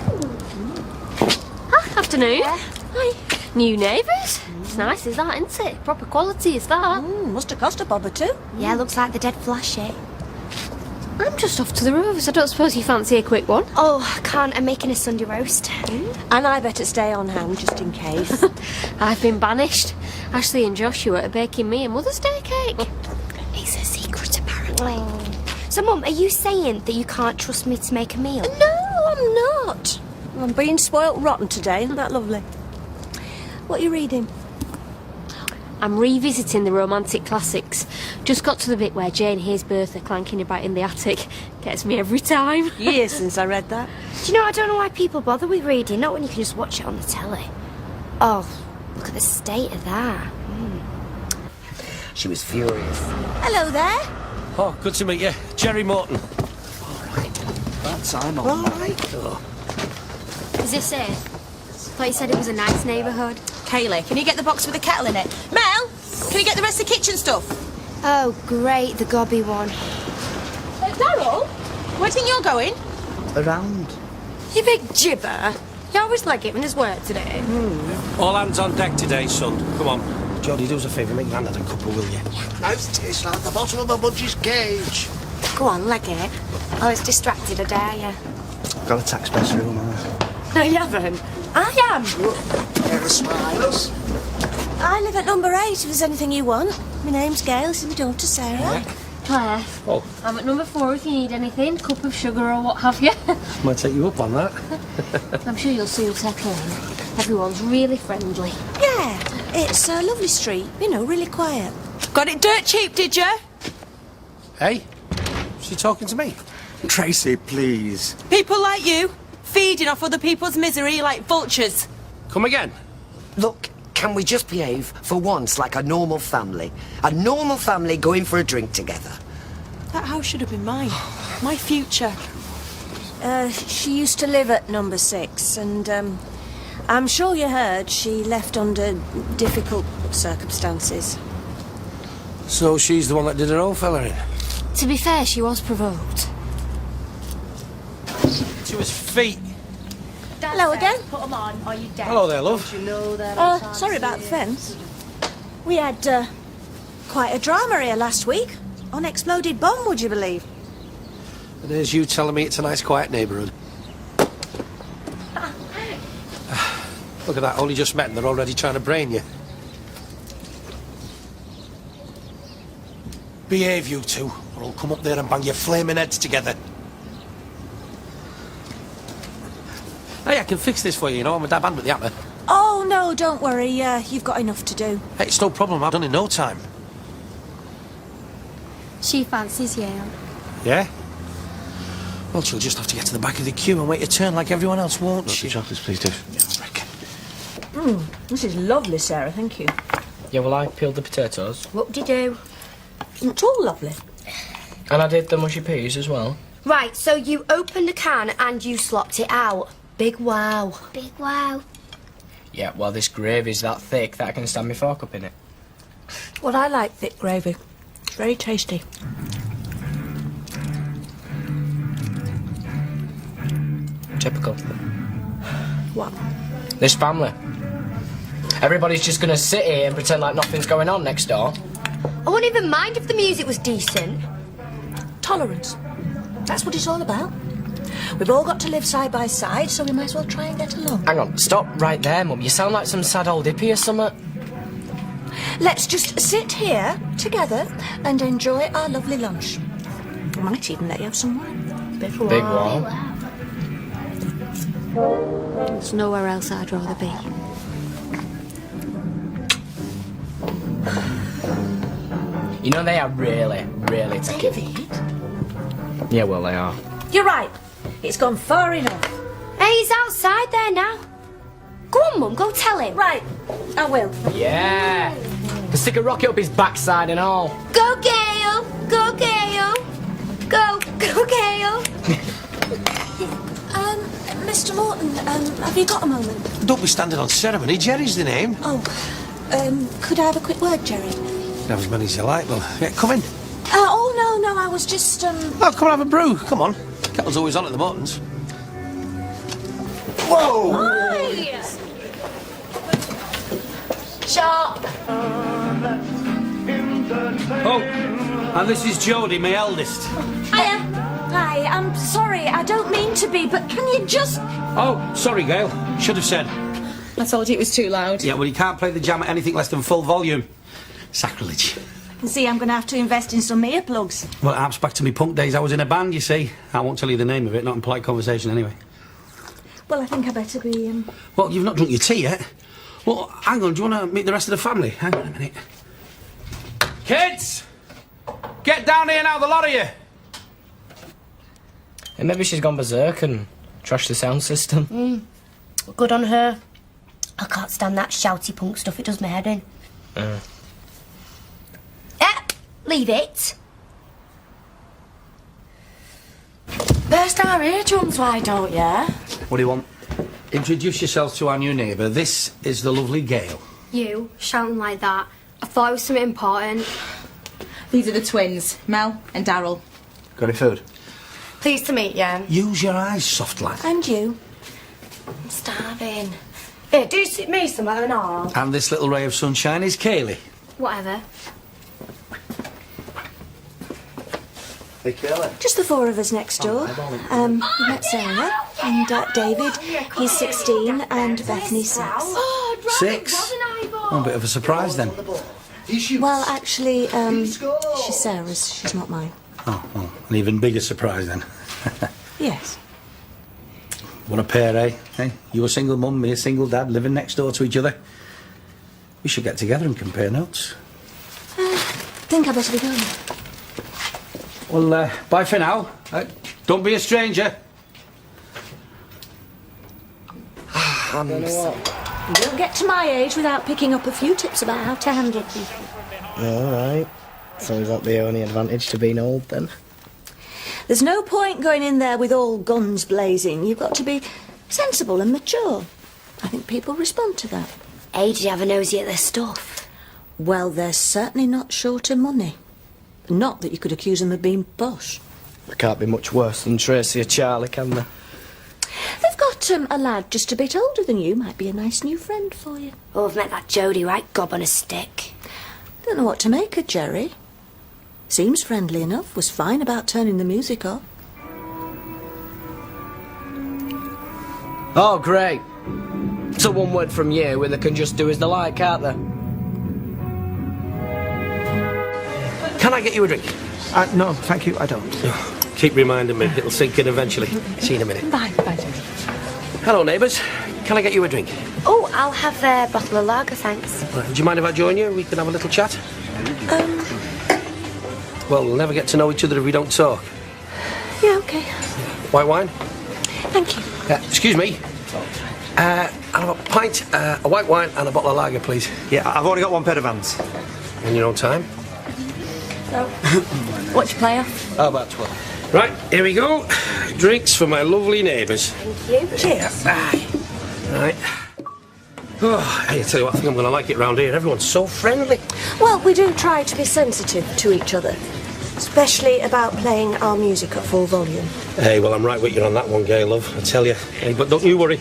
Afternoon. Hi. New neighbours. It's nice, is that, isn't it? Proper quality, is that? Must have cost a bob or two. Yeah, looks like the dead flashy. I'm just off to the Rovers. I don't suppose you fancy a quick one? Oh, I can't. I'm making a Sunday roast. And I better stay on hand just in case. I've been banished. Ashley and Joshua are baking me a Mother's Day cake. It's a secret, apparently. So, Mum, are you saying that you can't trust me to make a meal? No, I'm not. I'm being spoilt rotten today. Isn't that lovely? What are you reading? I'm revisiting the romantic classics. Just got to the bit where Jane hears Bertha clanking about in the attic. Gets me every time. Years since I read that. Do you know, I don't know why people bother with reading, not when you can just watch it on the telly. Oh, look at the state of that. She was furious. Hello there. Oh, good to meet you. Jerry Morton. That's I'm on. All right. Is this it? Thought you said it was a nice neighbourhood. Kaylee, can you get the box with the kettle in it? Mel, can you get the rest of the kitchen stuff? Oh, great, the gobby one. Darryl, where do you think you're going? Around. You big gibber. You always like giving his work today. All hands on deck today, son. Come on. Jodie, do us a favour, make Grandad a cuppa, will you? Nice taste like the bottom of a budgie's cage. Go on, leg it. I was distracted, I dare you. Got a tax best room, haven't No, you haven't. I am. Pair of smiles. I live at number 8 if there's anything you want. My name's Gail, this is my daughter Sarah. Claire, I'm at number 4 if you need anything, cup of sugar or what have you. Might take you up on that. I'm sure you'll soon settle in. Everyone's really friendly. Yeah, it's a lovely street, you know, really quiet. Got it dirt cheap, did you? Hey? Is she talking to me? Tracy, please. People like you, feeding off other people's misery like vultures. Come again? Look, can we just behave for once like a normal family? A normal family going for a drink together. That house should have been mine. My future. She used to live at number 6, and I'm sure you heard she left under difficult circumstances. So she's the one that did her old fella in? To be fair, she was provoked. To his feet. Hello again. Put them on, or you dead. Hello there, love. Don't you know that Sorry about the fence. We had quite a drama here last week. Unexploded bomb, would you believe? And there's you telling me it's a nice, quiet neighbourhood. Look at that, only just met and they're already trying to brain you. Behave, you two, or I'll come up there and bang your flaming heads together. Hey, I can fix this for you, you know, I'm a dab hand with the hammer. Oh, no, don't worry. You've got enough to do. Hey, it's no problem, I've done in no time. She fancies you. Yeah? Well, she'll just have to get to the back of the queue and wait her turn like everyone else, won't she? Chocolates, please, do. Yeah, I reckon. This is lovely, Sarah, thank you. Yeah, well, I peeled the potatoes. What did you do? It's all lovely. And I did the mushy peas as well. Right, so you opened a can and you slopped it out. Big wow. Big wow. Yeah, well, this gravy's that thick that I can stand my fork up in it. Well, I like thick gravy. It's very tasty. Typical. What? This family. Everybody's just gonna sit here and pretend like nothing's going on next door. I wouldn't even mind if the music was decent. Tolerance. That's what it's all about. We've all got to live side by side, so we might as well try and get along. Hang on, stop right there, Mum. You sound like some sad old hippie or something. Let's just sit here together and enjoy our lovely lunch. I might even let you have some wine. Big wow. There's nowhere else I'd rather be. You know, they are really, really taking. Yeah, well, they are. You're right. It's gone far enough. Hey, he's outside there now. Go on, Mum, go tell him. Right, I will. Yeah. Can stick a rocket up his backside and all. Go, Gail! Go, Gail! Go, Gail! Mr. Morton, have you got a moment? Don't be standing on ceremony. Jerry's the name. Oh, could I have a quick word, Jerry? Have as many as you like, well, yeah, come in. Oh, no, I was just, Oh, come and have a brew. Come on. Kettle's always on at the Mortons. Whoa! Hi! Sharp! Oh, and this is Jodie, my eldest. Hiya. Hi, I'm sorry, I don't mean to be, but can you just... Oh, sorry, Gail. Should have said. I told you it was too loud. Yeah, well, you can't play the jam at anything less than full volume. Sacrilege. I can see I'm going to have to invest in some earplugs. Well, it harps back to me punk days. I was in a band, you see. I won't tell you the name of it, not in polite conversation anyway. Well, I think I better be, Well, you've not drunk your tea yet. Well, hang on, do you want to meet the rest of the family? Hang on a minute. Kids! Get down here now, the lot of you! And maybe she's gone berserk and trashed the sound system. Good on her. I can't stand that shouty punk stuff, it does my head in. Leave it. Burst our eardrums, why don't you? What do you want? Introduce yourself to our new neighbour. This is the lovely Gail. You, shouting like that. I thought it was something important. These are the twins, Mel and Daryl. Got any food? Pleased to meet you. Use your eyes, soft lad. And you. I'm starving. Here, do sit me some and all. And this little ray of sunshine is Kaylee. Whatever. Hey, Kaylee. Just the four of us next door. We met Sarah and David. He's 16 and Bethany's 6. 6? Oh, a bit of a surprise then. Well, actually, she's Sarah's. She's not mine. Oh, an even bigger surprise then. Yes. What a pair, eh? Hey, you a single mum, me a single dad, living next door to each other. We should get together and compare notes. Think I better be going. Well, bye for now. Don't be a stranger. I don't know what. You don't get to my age without picking up a few tips about how to handle people. All right. So is that the only advantage to being old, then? There's no point going in there with all guns blazing. You've got to be sensible and mature. I think people respond to that. Hey, did you have a nosy at their stuff? Well, they're certainly not short of money. Not that you could accuse them of being posh. They can't be much worse than Tracy or Charlie, can they? They've got a lad just a bit older than you. Might be a nice new friend for you. Oh, I've met that Jodie, right gob on a stick. Don't know what to make of Jerry. Seems friendly enough. Was fine about turning the music off. Oh, great. So one word from you and they can just do as they like, can't they? Can I get you a drink? No, thank you, I don't. Keep reminding me, it'll sink in eventually. See you in a minute. Bye, Jerry. Hello, neighbours. Can I get you a drink? Oh, I'll have a bottle of lager, thanks. Right, do you mind if I join you? We can have a little chat. Well, we'll never get to know each other if we don't talk. Yeah, okay. White wine? Thank you. Excuse me. I'll have a pint, a white wine and a bottle of lager, please. Yeah, I've only got one pair of hands. In your own time? So, what's your player? How about 12? Right, here we go. Drinks for my lovely neighbours. Thank you. Cheers. Right. Oh, hey, I tell you what, I think I'm going to like it round here. Everyone's so friendly. Well, we do try to be sensitive to each other, especially about playing our music at full volume. Hey, well, I'm right with you on that one, Gail, love. I tell you. Hey, but don't you worry.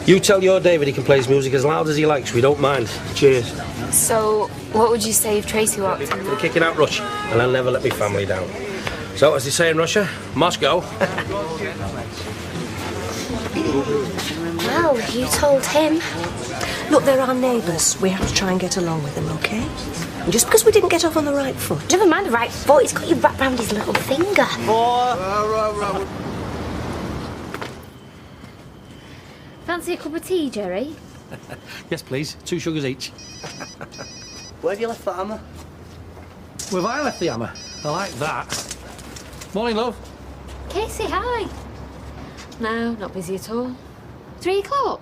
You tell your David he can play his music as loud as he likes. We don't mind. Cheers. So, what would you say if Tracy walked in? For the kicking out rush, and I'll never let my family down. So, as they say in Russia, Moscow. Wow, you told him. Look, they're our neighbours. We have to try and get along with them, OK? And just because we didn't get off on the right foot. Never mind the right foot, he's got you wrapped round his little finger. Fancy a cup of tea, Jerry? Yes, please. 2 sugars each. Where have you left the hammer? Where have I left the hammer? I like that. Morning, love. Casey, hi. No, not busy at all. 3 o'clock?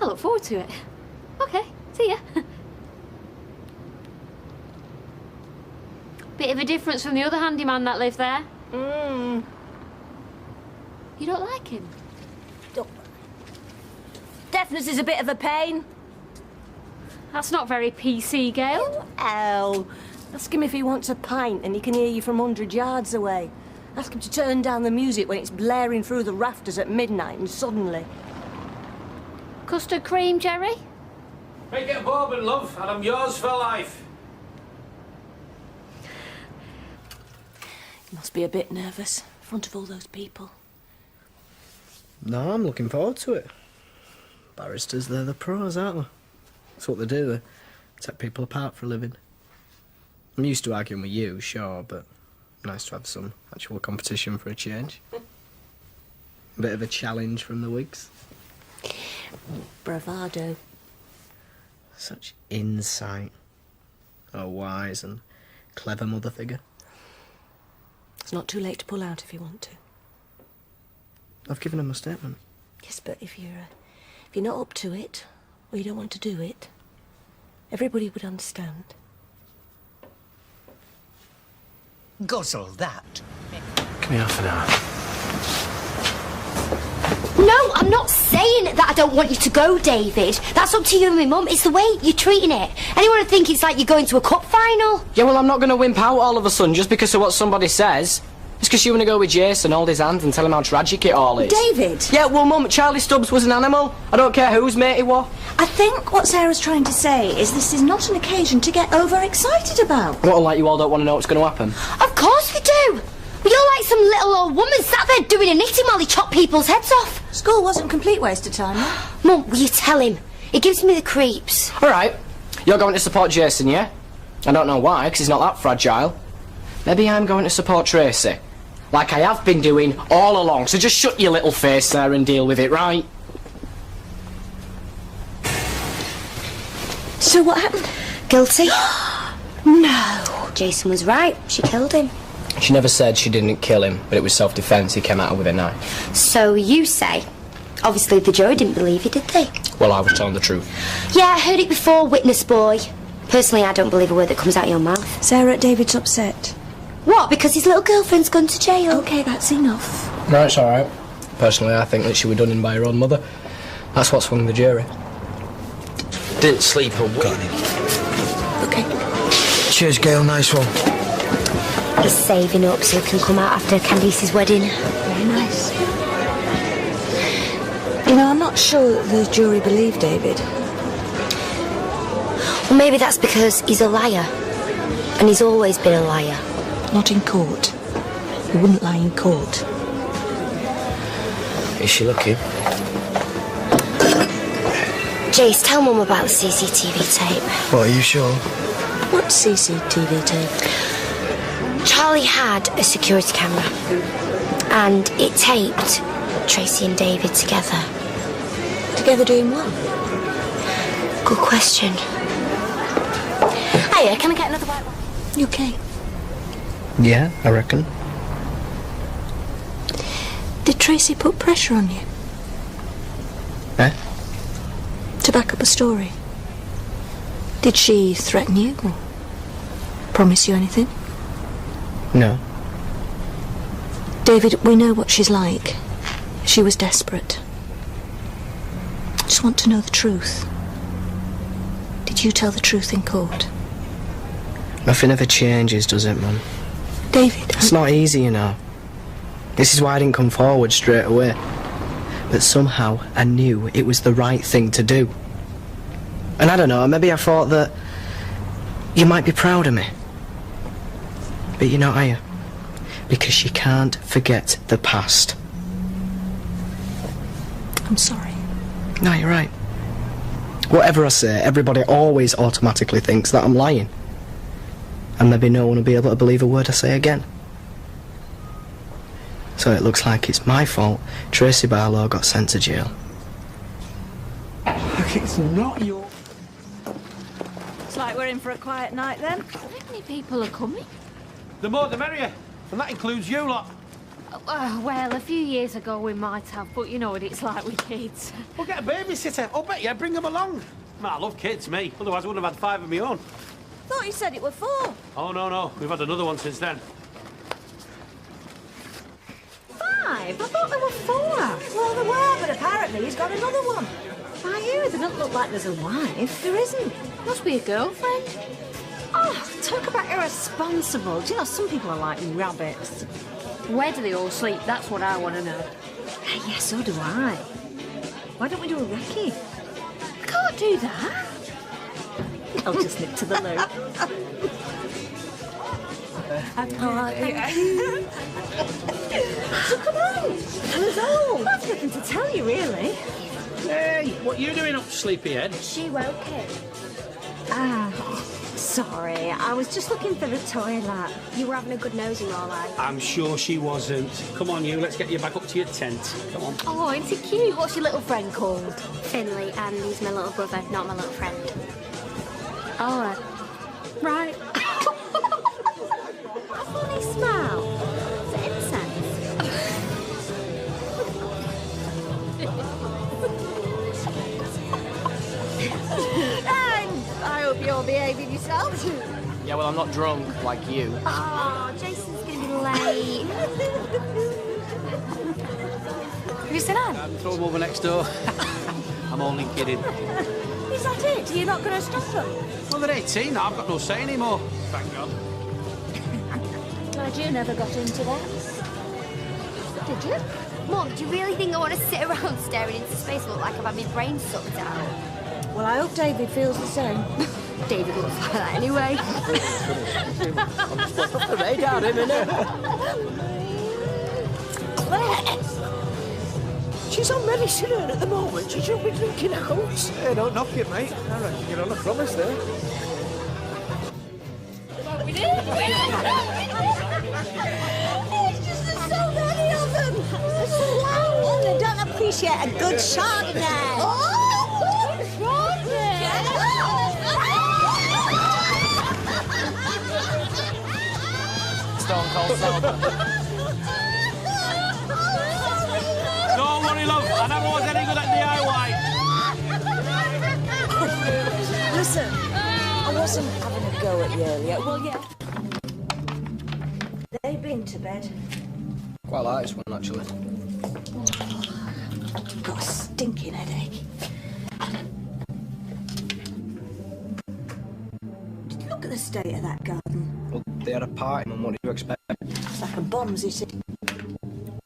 I look forward to it. OK, see ya. Bit of a difference from the other handyman that lived there. You don't like him? Deafness is a bit of a pain. That's not very PC, Gail. Oh, ask him if he wants a pint and he can hear you from 100 yards away. Ask him to turn down the music when it's blaring through the rafters at midnight and suddenly. Custard cream, Jerry? Make it a bourbon, love, and I'm yours for life. You must be a bit nervous in front of all those people. No, I'm looking forward to it. Barristers, they're the pros, aren't they? That's what they do, they take people apart for a living. I'm used to arguing with you, sure, but nice to have some actual competition for a change. A bit of a challenge from the Whigs. Bravado. Such insight. A wise and clever mother figure. It's not too late to pull out if you want to. I've given him a statement. Yes, but if you're not up to it, or you don't want to do it, everybody would understand. Guzzle that. Give me half an hour. No, I'm not saying that I don't want you to go, David. That's up to you and my mum. It's the way you're treating it. Anyone would think it's like you're going to a cup final. Yeah, well, I'm not going to wimp out all of a sudden just because of what somebody says. It's because you want to go with Jason, hold his hand and tell him how tragic it all is. David! Yeah, well, Mum, Charlie Stubbs was an animal. I don't care whose mate he was. I think what Sarah's trying to say is this is not an occasion to get overexcited about. What, like you all don't want to know what's going to happen? Of course we do. But you're like some little old woman sat there doing a knitting while he chopped people's heads off. School wasn't a complete waste of time, Mum, will you tell him? It gives me the creeps. All right, you're going to support Jason, yeah? I don't know why, because he's not that fragile. Maybe I'm going to support Tracy. Like I have been doing all along, so just shut your little face there and deal with it, right? So what happened? Guilty? No. Jason was right. She killed him. She never said she didn't kill him, but it was self-defence. He came at her with a knife. So you say. Obviously the jury didn't believe you, did they? Well, I was telling the truth. Yeah, I heard it before, witness boy. Personally, I don't believe a word that comes out of your mouth. Sarah, David's upset. What? Because his little girlfriend's gone to jail? OK, that's enough. No, it's all right. Personally, I think that she was done in by her own mother. That's what swung the jury. Didn't sleep a wink. OK. Cheers, Gail. Nice one. He's saving up so he can come out after Candice's wedding. Very nice. You know, I'm not sure the jury believed David. Well, maybe that's because he's a liar. And he's always been a liar. Not in court. He wouldn't lie in court. Is she lucky? Jace, tell Mum about the CCTV tape. What, are you sure? What CCTV tape? Charlie had a security camera. And it taped Tracy and David together. Together doing what? Good question. Hiya, can I get another white one? You okay? Yeah, I reckon. Did Tracy put pressure on you? Eh? To back up a story? Did she threaten you? Or promise you anything? No. David, we know what she's like. She was desperate. I just want to know the truth. Did you tell the truth in court? Nothing ever changes, does it, Mum? David... It's not easy, you know. This is why I didn't come forward straight away. But somehow I knew it was the right thing to do. And I don't know, maybe I thought that you might be proud of me. But you're not, are you? Because you can't forget the past. I'm sorry. No, you're right. Whatever I say, everybody always automatically thinks that I'm lying. And maybe no one will be able to believe a word I say again. So it looks like it's my fault Tracy Barlow got sent to jail. It's not your... It's like we're in for a quiet night then. How many people are coming? The more the merrier. And that includes you lot. Well, a few years ago we might have, but you know what it's like with kids. We'll get a babysitter. I'll bet you. Bring them along. Man, I love kids, me. Otherwise I wouldn't have had 5 of my own. Thought you said it were 4. Oh, no. We've had another one since then. 5? I thought there were 4. Well, there were, but apparently he's got another one. Why, you? They don't look like there's a wife. There isn't. Must be a girlfriend. Oh, talk about irresponsible. Do you know, some people are like rabbits. Where do they all sleep? That's what I want to know. Yeah, so do I. Why don't we do a recce? I can't do that. I'll just nip to the loo. So come on, tell us all. I've nothing to tell you, really. Hey, what you doing up, sleepyhead? She woke him. Sorry, I was just looking for the toilet. You were having a good nosy, all right. I'm sure she wasn't. Come on, you, let's get you back up to your tent. Come on. Oh, isn't he cute? What's your little friend called? Finley, and he's my little brother, not my little friend. Oh, right. A funny smell. Is it incense? I hope you're behaving yourself. Yeah, well, I'm not drunk like you. Oh, Jason's gonna be late. Have you seen Anne? Throw them over next door. I'm only kidding. Is that it? You're not going to stop them? Well, they're 18 now. I've got no say anymore. Thank God. Glad you never got into that. Did you? Mum, do you really think I want to sit around staring into space and look like I've had my brain sucked out? Well, I hope David feels the same. David looks like that anyway. I'm just putting off the radar, innit? Claire! She's on medicine at the moment. She shouldn't be drinking out. Hey, don't knock it, mate. I reckon you're on a promise there. We did. It's just there's so many of them. They're so loud. Oh, they don't appreciate a good Chardonnay. Oh, Chardonnay. Stone Cold Sober. Don't worry, love. I never was any good at DIY. Listen, I wasn't having a go at you earlier. Well, yeah. They've been to bed. Quite like this one, actually. Got a stinking headache. Look at the state of that garden. Well, they had a party, Mum. What did you expect? It's like a bomb's hit it.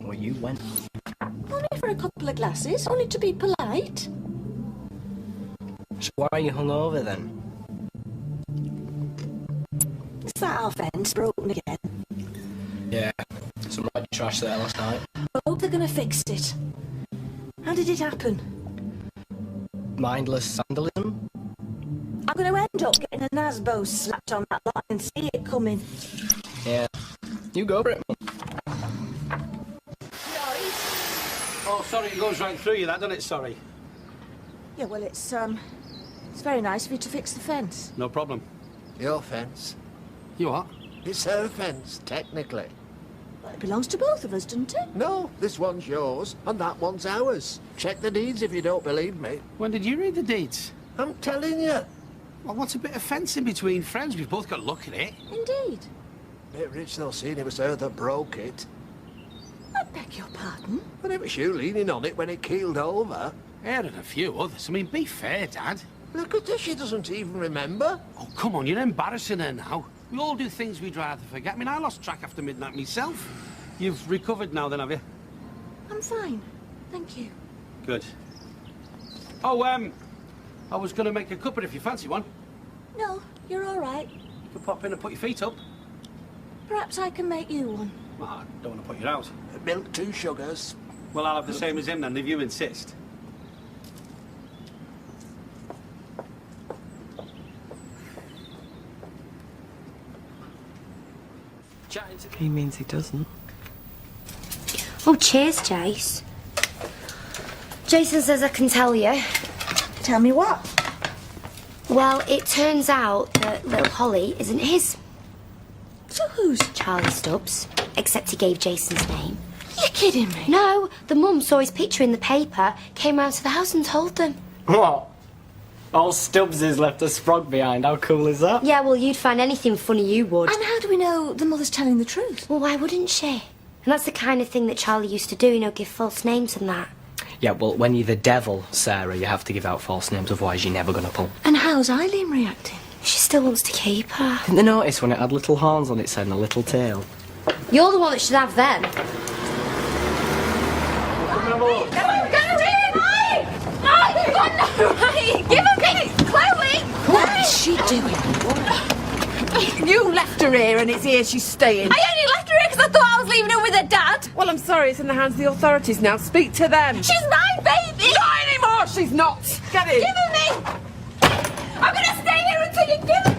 Well, you went. Only for a couple of glasses, only to be polite. So why are you hungover, then? Is that our fence broken again? Yeah, some right trash there last night. I hope they're going to fix it. How did it happen? Mindless vandalism? I'm going to end up getting a Nasbo slapped on that lot and see it coming. Yeah. You go for it, Mum. Oh, sorry, it goes right through you, that, doesn't it? Sorry. Yeah, well, it's very nice of you to fix the fence. No problem. Your fence. You what? It's her fence, technically. Well, it belongs to both of us, doesn't it? No, this one's yours, and that one's ours. Check the deeds if you don't believe me. When did you read the deeds? I'm telling you. Well, what's a bit of fencing between friends? We've both got to look at it. Indeed. Bit rich though, seeing it was her that broke it. Beg your pardon? But it was you leaning on it when it keeled over. Her and a few others. I mean, be fair, Dad. Look at this, she doesn't even remember. Oh, come on, you're embarrassing her now. We all do things we'd rather forget. I mean, I lost track after midnight myself. You've recovered now then, have you? I'm fine. Thank you. Good. Oh, I was going to make a cuppa if you fancy one. No, you're all right. You can pop in and put your feet up. Perhaps I can make you one. Oh, I don't want to put you out. Milk, 2 sugars. Well, I'll have the same as him then, if you insist. He means he doesn't. Oh, cheers, Jace. Jason says I can tell you. Tell me what? Well, it turns out that little Holly isn't his. So whose? Charlie Stubbs. Except he gave Jason's name. You're kidding me. No, the mum saw his picture in the paper, came round to the house and told them. What? Old Stubbs has left a sprog behind. How cool is that? Yeah, well, you'd find anything funny, you would. And how do we know the mother's telling the truth? Well, why wouldn't she? And that's the kind of thing that Charlie used to do, you know, give false names and that. Yeah, well, when you're the devil, Sarah, you have to give out false names, otherwise you're never going to pull. And how's Eileen reacting? She still wants to keep her. Didn't they notice when it had little horns on its head and a little tail? You're the one that should have them. Give a minute, Chloe! What is she doing? You left her here and it's here she's staying. I only left her here because I thought I was leaving her with her dad. Well, I'm sorry, it's in the hands of the authorities now. Speak to them. She's my baby! Not anymore, she's not. Get in. Give her me! I'm going to stay here until you give her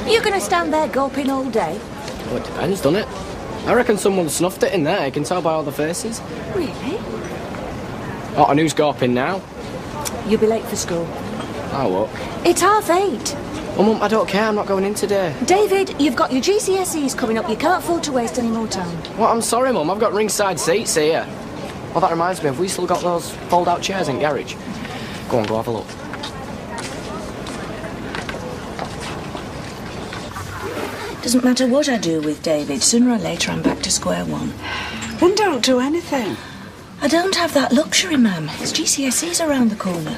me! You're going to stand there gulping all day? Well, it depends, doesn't it? I reckon someone snuffed it in there. You can tell by all the faces. Really? Oh, and who's gawping now? You'll be late for school. Oh, what? It's 8:30. Oh, Mum, I don't care. I'm not going in today. David, you've got your GCSEs coming up. You can't afford to waste any more time. Well, I'm sorry, Mum. I've got ringside seats here. Well, that reminds me. Have we still got those fold-out chairs in garage? Go on, go have a look. Doesn't matter what I do with David, sooner or later I'm back to square one. Then don't do anything. I don't have that luxury, Mum. It's GCSEs around the corner.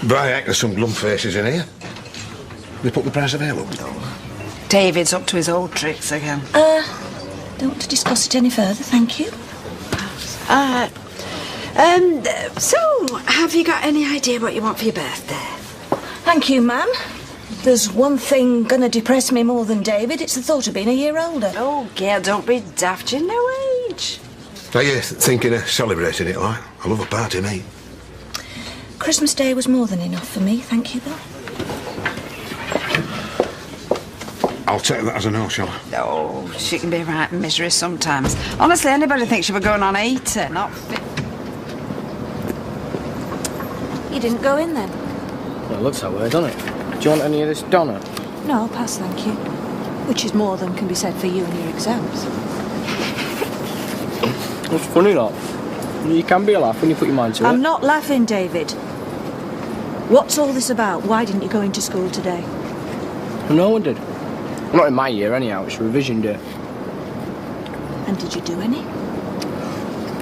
By heck, there's some glum faces in here. They put the price of ale up. David's up to his old tricks again. Don't want to discuss it any further, thank you. So, have you got any idea what you want for your birthday? Thank you, Ma'am. There's one thing gonna depress me more than David. It's the thought of being a year older. Oh, Gail, don't be daft. You're no age. Are you thinking of celebrating it, like? I love a party, mate. Christmas Day was more than enough for me, thank you, Bill. I'll take that as a no, shall I? Oh, she can be right misery sometimes. Honestly, anybody thinks she was going on 80, not 50. You didn't go in then? Well, it looks that way, doesn't it? Do you want any of this donut? No, I'll pass, thank you. Which is more than can be said for you and your exams. It's funny, that. You can be a laugh when you put your mind to it. I'm not laughing, David. What's all this about? Why didn't you go into school today? No one did. Not in my year, anyhow. It's revision day. And did you do any?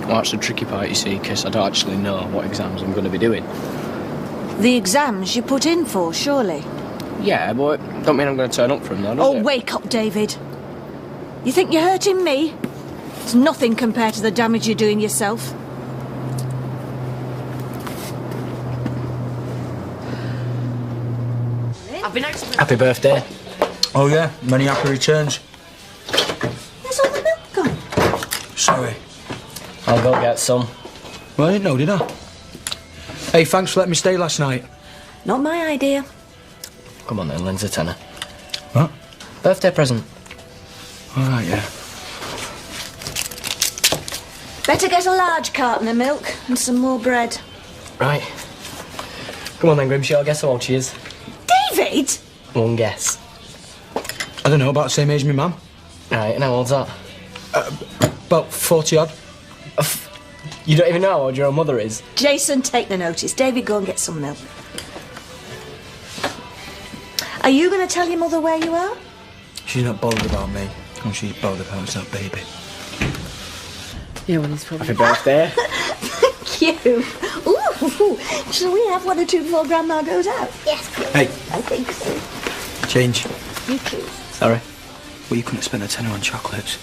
Well, that's the tricky part, you see, because I don't actually know what exams I'm going to be doing. The exams you put in for, surely? Yeah, but don't mean I'm going to turn up for them, though, does it? Wake up, David. You think you're hurting me? It's nothing compared to the damage you're doing yourself. Happy birthday. Oh, yeah. Many happy returns. Where's all the milk gone? Sorry. I'll go get some. Well, I didn't know, did I? Hey, thanks for letting me stay last night. Not my idea. Come on then, lend's a tenner. What? Birthday present. All right, yeah. Better get a large carton of milk and some more bread. Right. Come on then, Grimshaw, I'll guess how old she is. David! One guess. I don't know, about the same age as my mum. Right, and how old's that? About 40-odd. You don't even know how old your own mother is? Jason, take the notice. David, go and get some milk. Are you going to tell your mother where you are? She's not bothered about me. Oh, she's bothered about that baby. Yeah, well, he's probably... Happy birthday. Thank you. Ooh, shall we have one or two before Grandma goes out? Yes, please. Hey. I think so. Change. You choose. Sorry. Well, you couldn't spend a tenner on chocolates.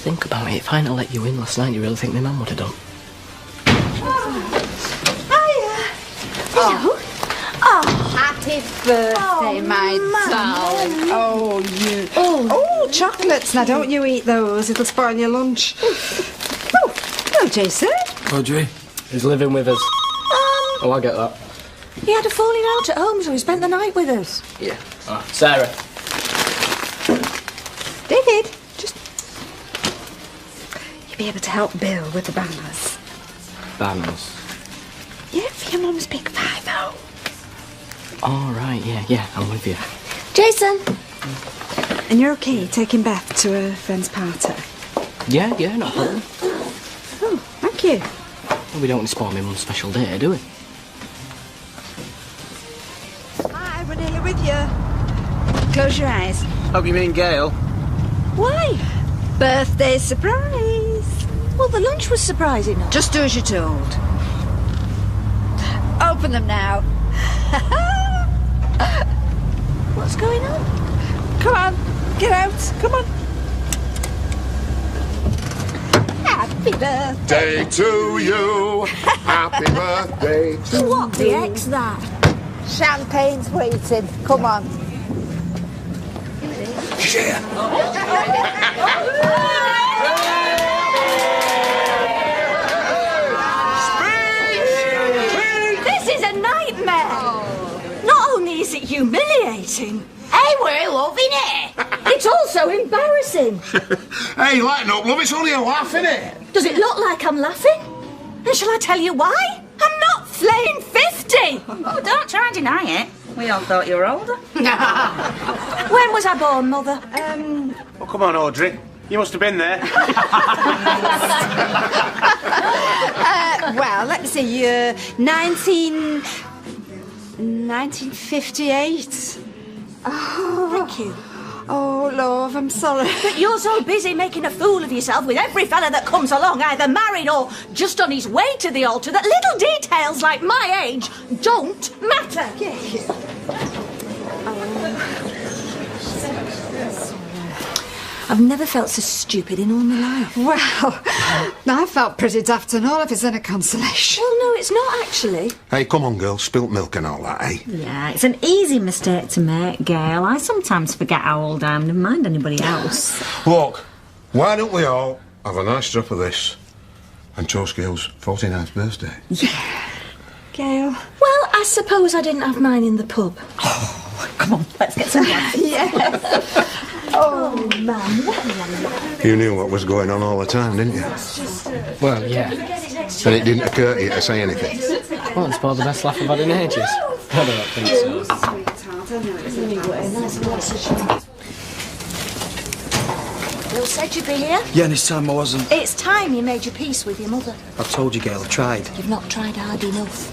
Think about it. If I hadn't let you in last night, you really think my mum would have done? Hello. Oh, Happy birthday, my darling. Oh, you. Oh, chocolates. Now, don't you eat those. It'll spoil your lunch. Oh, hello, Jason. Audrey. He's living with us. Oh, I get that. He had a falling out at home, so he spent the night with us. Yeah. Ah, Sarah. David, just... You'll be able to help Bill with the banners. Banners. Yeah, for your mum's big 5-0. All right, yeah, I'm with you. Jason. And you're okay taking Beth to her friend's party? Yeah, no problem. Oh, thank you. Well, we don't want to spoil my mum's special day, do we? Hi, we're nearly with you. Close your eyes. Hope you mean Gail. Why? Birthday surprise. Well, the lunch was surprising. Just do as you're told. Open them now. What's going on? Come on, get out. Come on. Happy birthday to you. Happy birthday to you. What the heck's that? Champagne's waiting. Come on. This is a nightmare. Not only is it humiliating, Hey, we're loving it. it's also embarrassing. Hey, lighten up, love. It's only a laugh, innit? Does it look like I'm laughing? And shall I tell you why? I'm not flaying 50. Oh, don't try and deny it. We all thought you were older. When was I born, Mother? Oh, come on, Audrey. You must have been there. Well, let's see. 1958. Oh, thank you. Oh, love, I'm sorry. But you're so busy making a fool of yourself with every fella that comes along, either married or just on his way to the altar, that little details like my age don't matter. I've never felt so stupid in all my life. Well, I felt pretty daft and all, if it's any consolation. Well, no, it's not actually. Hey, come on, girl. Spilt milk and all that, eh? Yeah, it's an easy mistake to make, Gail. I sometimes forget how old I am, never mind anybody else. Look, why don't we all have a nice drop of this and toast Gail's 49th birthday? Yeah. Gail. Well, I suppose I didn't have mine in the pub. Oh, come on, let's get some glasses. Yes. Oh, man. You knew what was going on all the time, didn't you? Well, yeah. But it didn't occur to you to say anything. Well, it's probably the best laugh I've had in ages. I don't think so. Bill said you'd be here. Yeah, and this time I wasn't. It's time you made your peace with your mother. I've told you, Gail, I tried. You've not tried hard enough.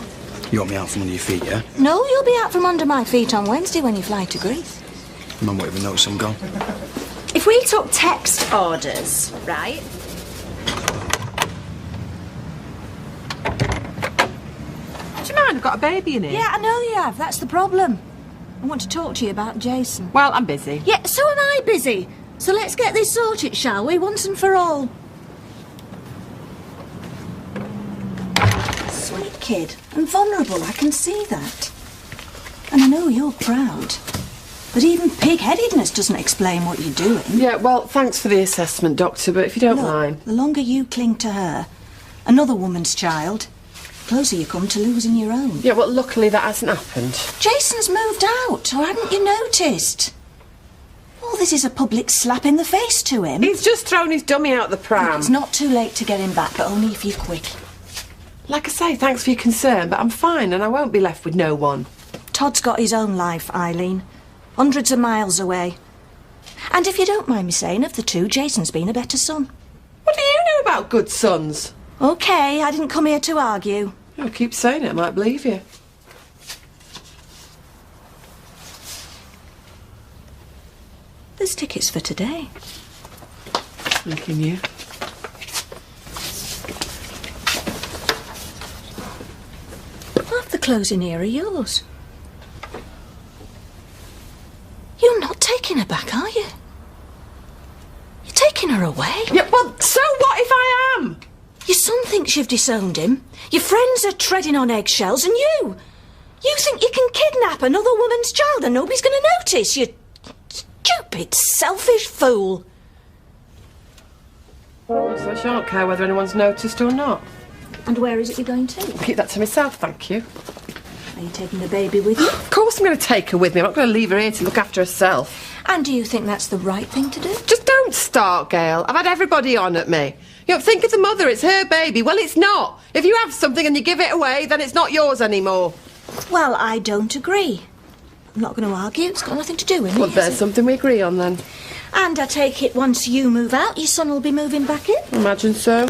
You want me out from under your feet, yeah? No, you'll be out from under my feet on Wednesday when you fly to Greece. Mum won't even notice I'm gone. If we took text orders, right? Do you mind? I've got a baby in here. Yeah, I know you have. That's the problem. I want to talk to you about Jason. Well, I'm busy. Yeah, so am I busy. So let's get this sorted, shall we? Once and for all. Sweet kid. And vulnerable, I can see that. And I know you're proud. But even pig-headedness doesn't explain what you're doing. Yeah, well, thanks for the assessment, Doctor, but if you don't Look, mind... the longer you cling to her, another woman's child, the closer you come to losing your own. Yeah, well, luckily that hasn't happened. Jason's moved out, or hadn't you noticed? Well, this is a public slap in the face to him. He's just thrown his dummy out the pram. It's not too late to get him back, but only if you're quick. Like I say, thanks for your concern, but I'm fine and I won't be left with no one. Todd's got his own life, Eileen. Hundreds of miles away. And if you don't mind me saying, of the two, Jason's been a better son. What do you know about good sons? OK, I didn't come here to argue. I keep saying it, I might believe you. There's tickets for today. Thanking you. Half the clothes in here are yours. You're not taking her back, are you? You're taking her away? Yeah, well, so what if I am? Your son thinks you've disowned him. Your friends are treading on eggshells, and you think you can kidnap another woman's child and nobody's going to notice, you stupid, selfish fool. So I shan't care whether anyone's noticed or not. And where is it you're going to? Keep that to myself, thank you. Are you taking the baby with you? Of course I'm going to take her with me. I'm not going to leave her here to look after herself. And do you think that's the right thing to do? Just don't start, Gail. I've had everybody on at me. You know, think of the mother, it's her baby. Well, it's not. If you have something and you give it away, then it's not yours anymore. Well, I don't agree. I'm not going to argue. It's got nothing to do with me. Well, there's something we agree on, then. And I take it once you move out, your son will be moving back in? Imagine so.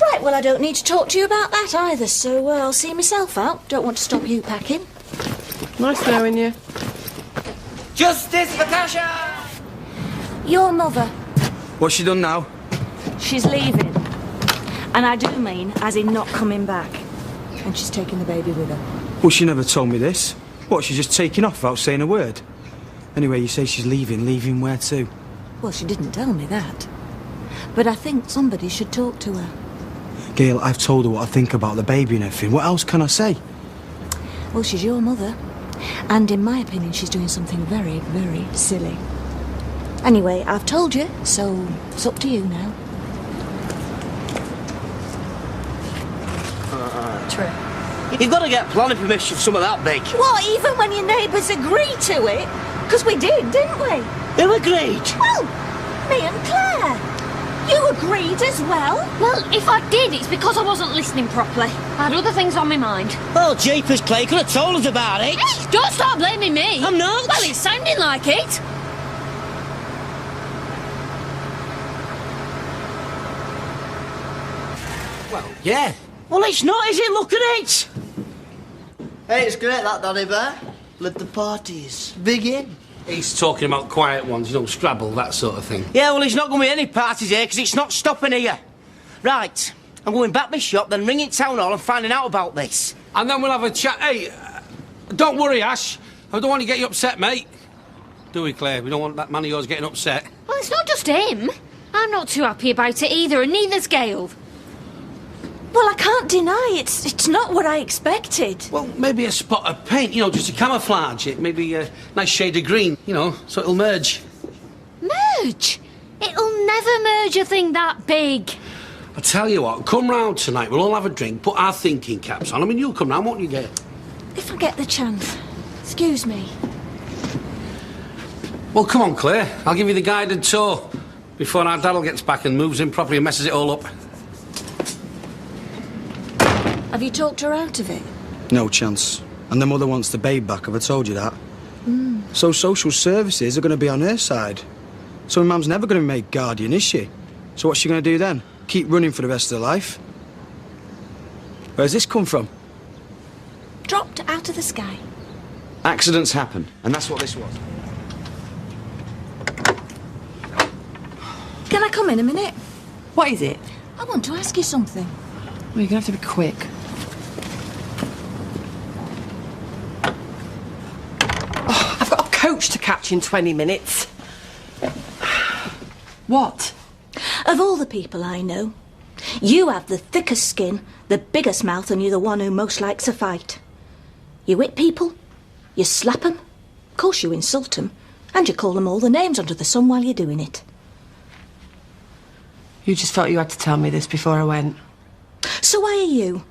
Right, well, I don't need to talk to you about that either, so I'll see myself out. Don't want to stop you packing. Nice knowing you. Justice for Tasha! Your mother. What's she done now? She's leaving. And I do mean as in not coming back. And she's taking the baby with her. Well, she never told me this. What, she's just taking off without saying a word? Anyway, you say she's leaving. Leaving where to? Well, she didn't tell me that. But I think somebody should talk to her. Gail, I've told her what I think about the baby and everything. What else can I say? Well, she's your mother. And in my opinion, she's doing something very, very silly. Anyway, I've told you, so it's up to you now. True. You've got to get planning permission for some of that big. What, even when your neighbours agreed to it? Because we did, didn't we? Who agreed? Well, me and Claire. You agreed as well. Well, if I did, it's because I wasn't listening properly. I had other things on my mind. Well, jeepers, Clay, you could have told us about it. Hey, don't start blaming me. I'm not. Well, it's sounding like it. Well, yeah. Well, it's not, is it? Look at it. Hey, it's great, that, Daddy Bear. Let the parties begin. He's talking about quiet ones, you know, Scrabble, that sort of thing. Yeah, well, there's not going to be any parties here because it's not stopping here. Right, I'm going back my shop, then ringing town hall and finding out about this. And then we'll have a chat. Hey, don't worry, Ash. I don't want to get you upset, mate. Do we, Claire? We don't want that man of yours getting upset. Well, it's not just him. I'm not too happy about it either, and neither's Gail. Well, I can't deny it's not what I expected. Well, maybe a spot of paint, you know, just to camouflage it. Maybe a nice shade of green, you know, so it'll merge. Merge? It'll never merge a thing that big. I tell you what, come round tonight, we'll all have a drink, put our thinking caps on. I mean, you'll come round, won't you, Gail? If I get the chance. Excuse me. Well, come on, Claire. I'll give you the guided tour before our daddle gets back and moves in properly and messes it all up. Have you talked her out of it? No chance. And the mother wants the babe back, have I told you that? So social services are going to be on her side. So my mum's never going to be made guardian, is she? So what's she going to do then? Keep running for the rest of her life? Where's this come from? Dropped out of the sky. Accidents happen, and that's what this was. Can I come in a minute? What is it? I want to ask you something. Well, you're going to have to be quick. Oh, I've got a coach to catch in 20 minutes. What? Of all the people I know, you have the thickest skin, the biggest mouth, and you're the one who most likes a fight. You hit people, you slap them, of course you insult them, and you call them all the names under the sun while you're doing it. You just felt you had to tell me this before I went. So why are you,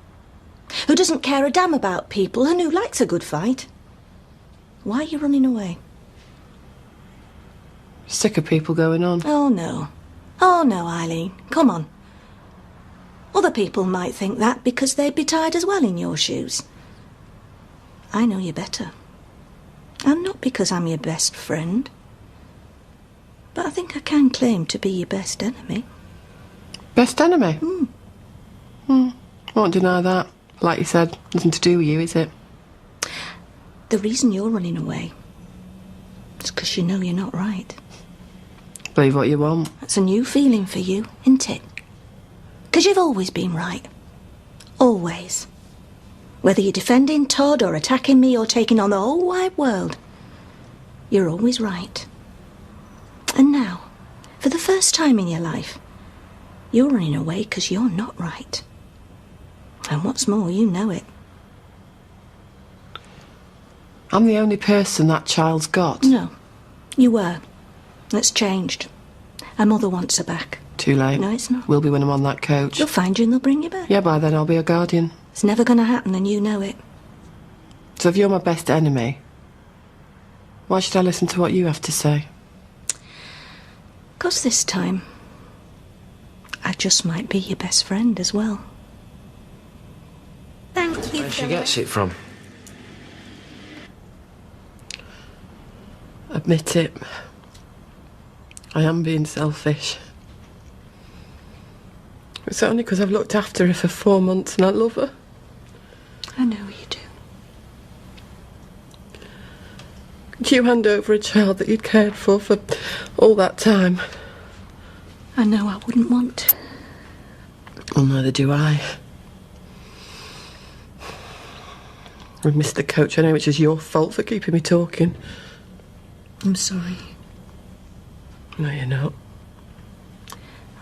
who doesn't care a damn about people and who likes a good fight, why are you running away? Sick of people going on. Oh, no. Oh, no, Eileen. Come on. Other people might think that because they'd be tired as well in your shoes. I know you better. And not because I'm your best friend. But I think I can claim to be your best enemy. Best enemy? Won't deny that. Like you said, nothing to do with you, is it? The reason you're running away is because you know you're not right. Believe what you want. That's a new feeling for you, isn't it? Because you've always been right. Always. Whether you're defending Todd or attacking me or taking on the whole wide world, you're always right. And now, for the first time in your life, you're running away because you're not right. And what's more, you know it. I'm the only person that child's got. No, you were. That's changed. Her mother wants her back. Too late. No, it's not. Will be when I'm on that coach. They'll find you and they'll bring you back. Yeah, by then I'll be a guardian. It's never going to happen and you know it. So if you're my best enemy, why should I listen to what you have to say? 'Cause this time, I just might be your best friend as well. Thank you, Where she gets it from? Admit it. I am being selfish. It's only because I've looked after her for 4 months and I love her. I know you do. Could you hand over a child that you'd cared for all that time? I know I wouldn't want to. Well, neither do I. We've missed the coach, I know, which is your fault for keeping me talking. I'm sorry. No, you're not.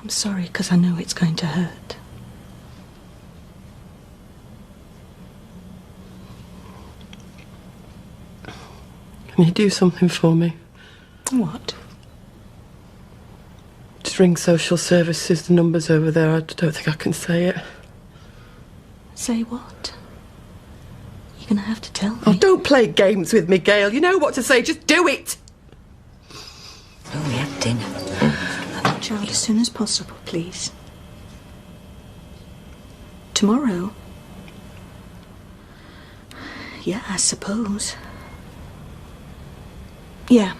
I'm sorry because I know it's going to hurt. Can you do something for me? What? Just ring social services, the number's over there. I don't think I can say it. Say what? You're going to have to tell me. Oh, don't play games with me, Gail. You know what to say. Just do it. Oh, we had dinner. Have a child as soon as possible, please. Tomorrow? Yeah, I suppose. Yeah.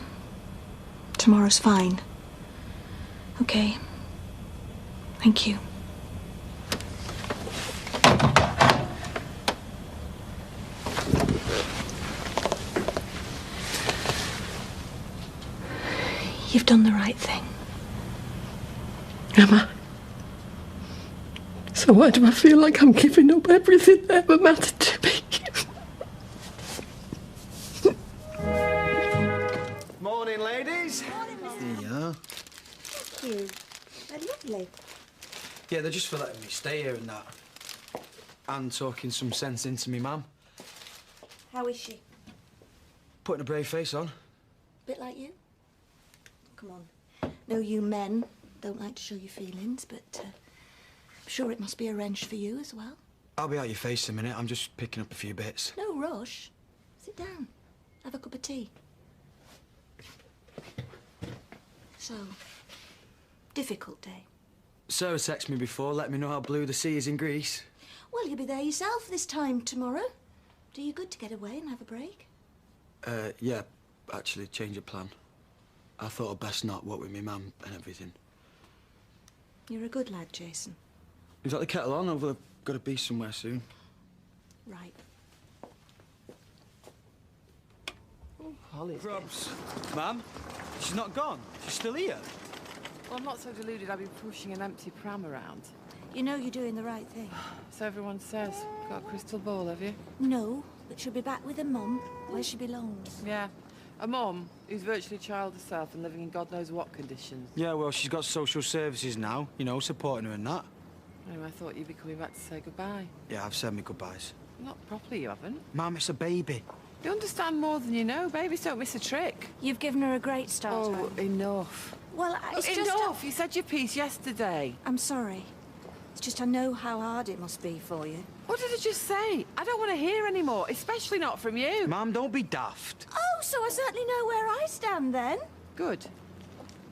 Tomorrow's fine. Okay. Thank you. You've done the right thing. Am I? So why do I feel like I'm giving up everything that ever mattered to me? Morning, ladies. Morning, Mr. There you are. Thank you. They're lovely. Yeah, they're just for letting me stay here and that. And talking some sense into me, ma'am. How is she? Putting a brave face on. Bit like you? Come on. No, you men don't like to show your feelings, but I'm sure it must be a wrench for you as well. I'll be out your face in a minute. I'm just picking up a few bits. No rush. Sit down. Have a cup of tea. So, difficult day. Sarah texted me before, let me know how blue the sea is in Greece. Well, you'll be there yourself this time tomorrow. Do you good to get away and have a break? Yeah, actually, change of plan. I thought I'd best not, what with me mum and everything. You're a good lad, Jason. Is that the kettle on? I've got to be somewhere soon. Right. Oh, Holly's Probs. Ma'am, she's not gone. She's still here. Well, I'm not so deluded I've been pushing an empty pram around. You know you're doing the right thing. So everyone says. Got a crystal ball, have you? No, but she'll be back with her mum, where she belongs. Yeah. A mum who's virtually a child herself and living in God knows what conditions. Yeah, well, she's got social services now, you know, supporting her and that. Anyway, I thought you'd be coming back to say goodbye. Yeah, I've said me goodbyes. Not properly, you haven't. Mum, it's a baby. You understand more than you know. Babies don't miss a trick. You've given her a great start. Oh, enough. Well, it's just... Enough! You said your piece yesterday. I'm sorry. It's just I know how hard it must be for you. What did I just say? I don't want to hear any more, especially not from you. Mum, don't be daft. Oh, so I certainly know where I stand then. Good.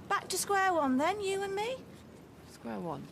Back to square one then, you and me? Square one.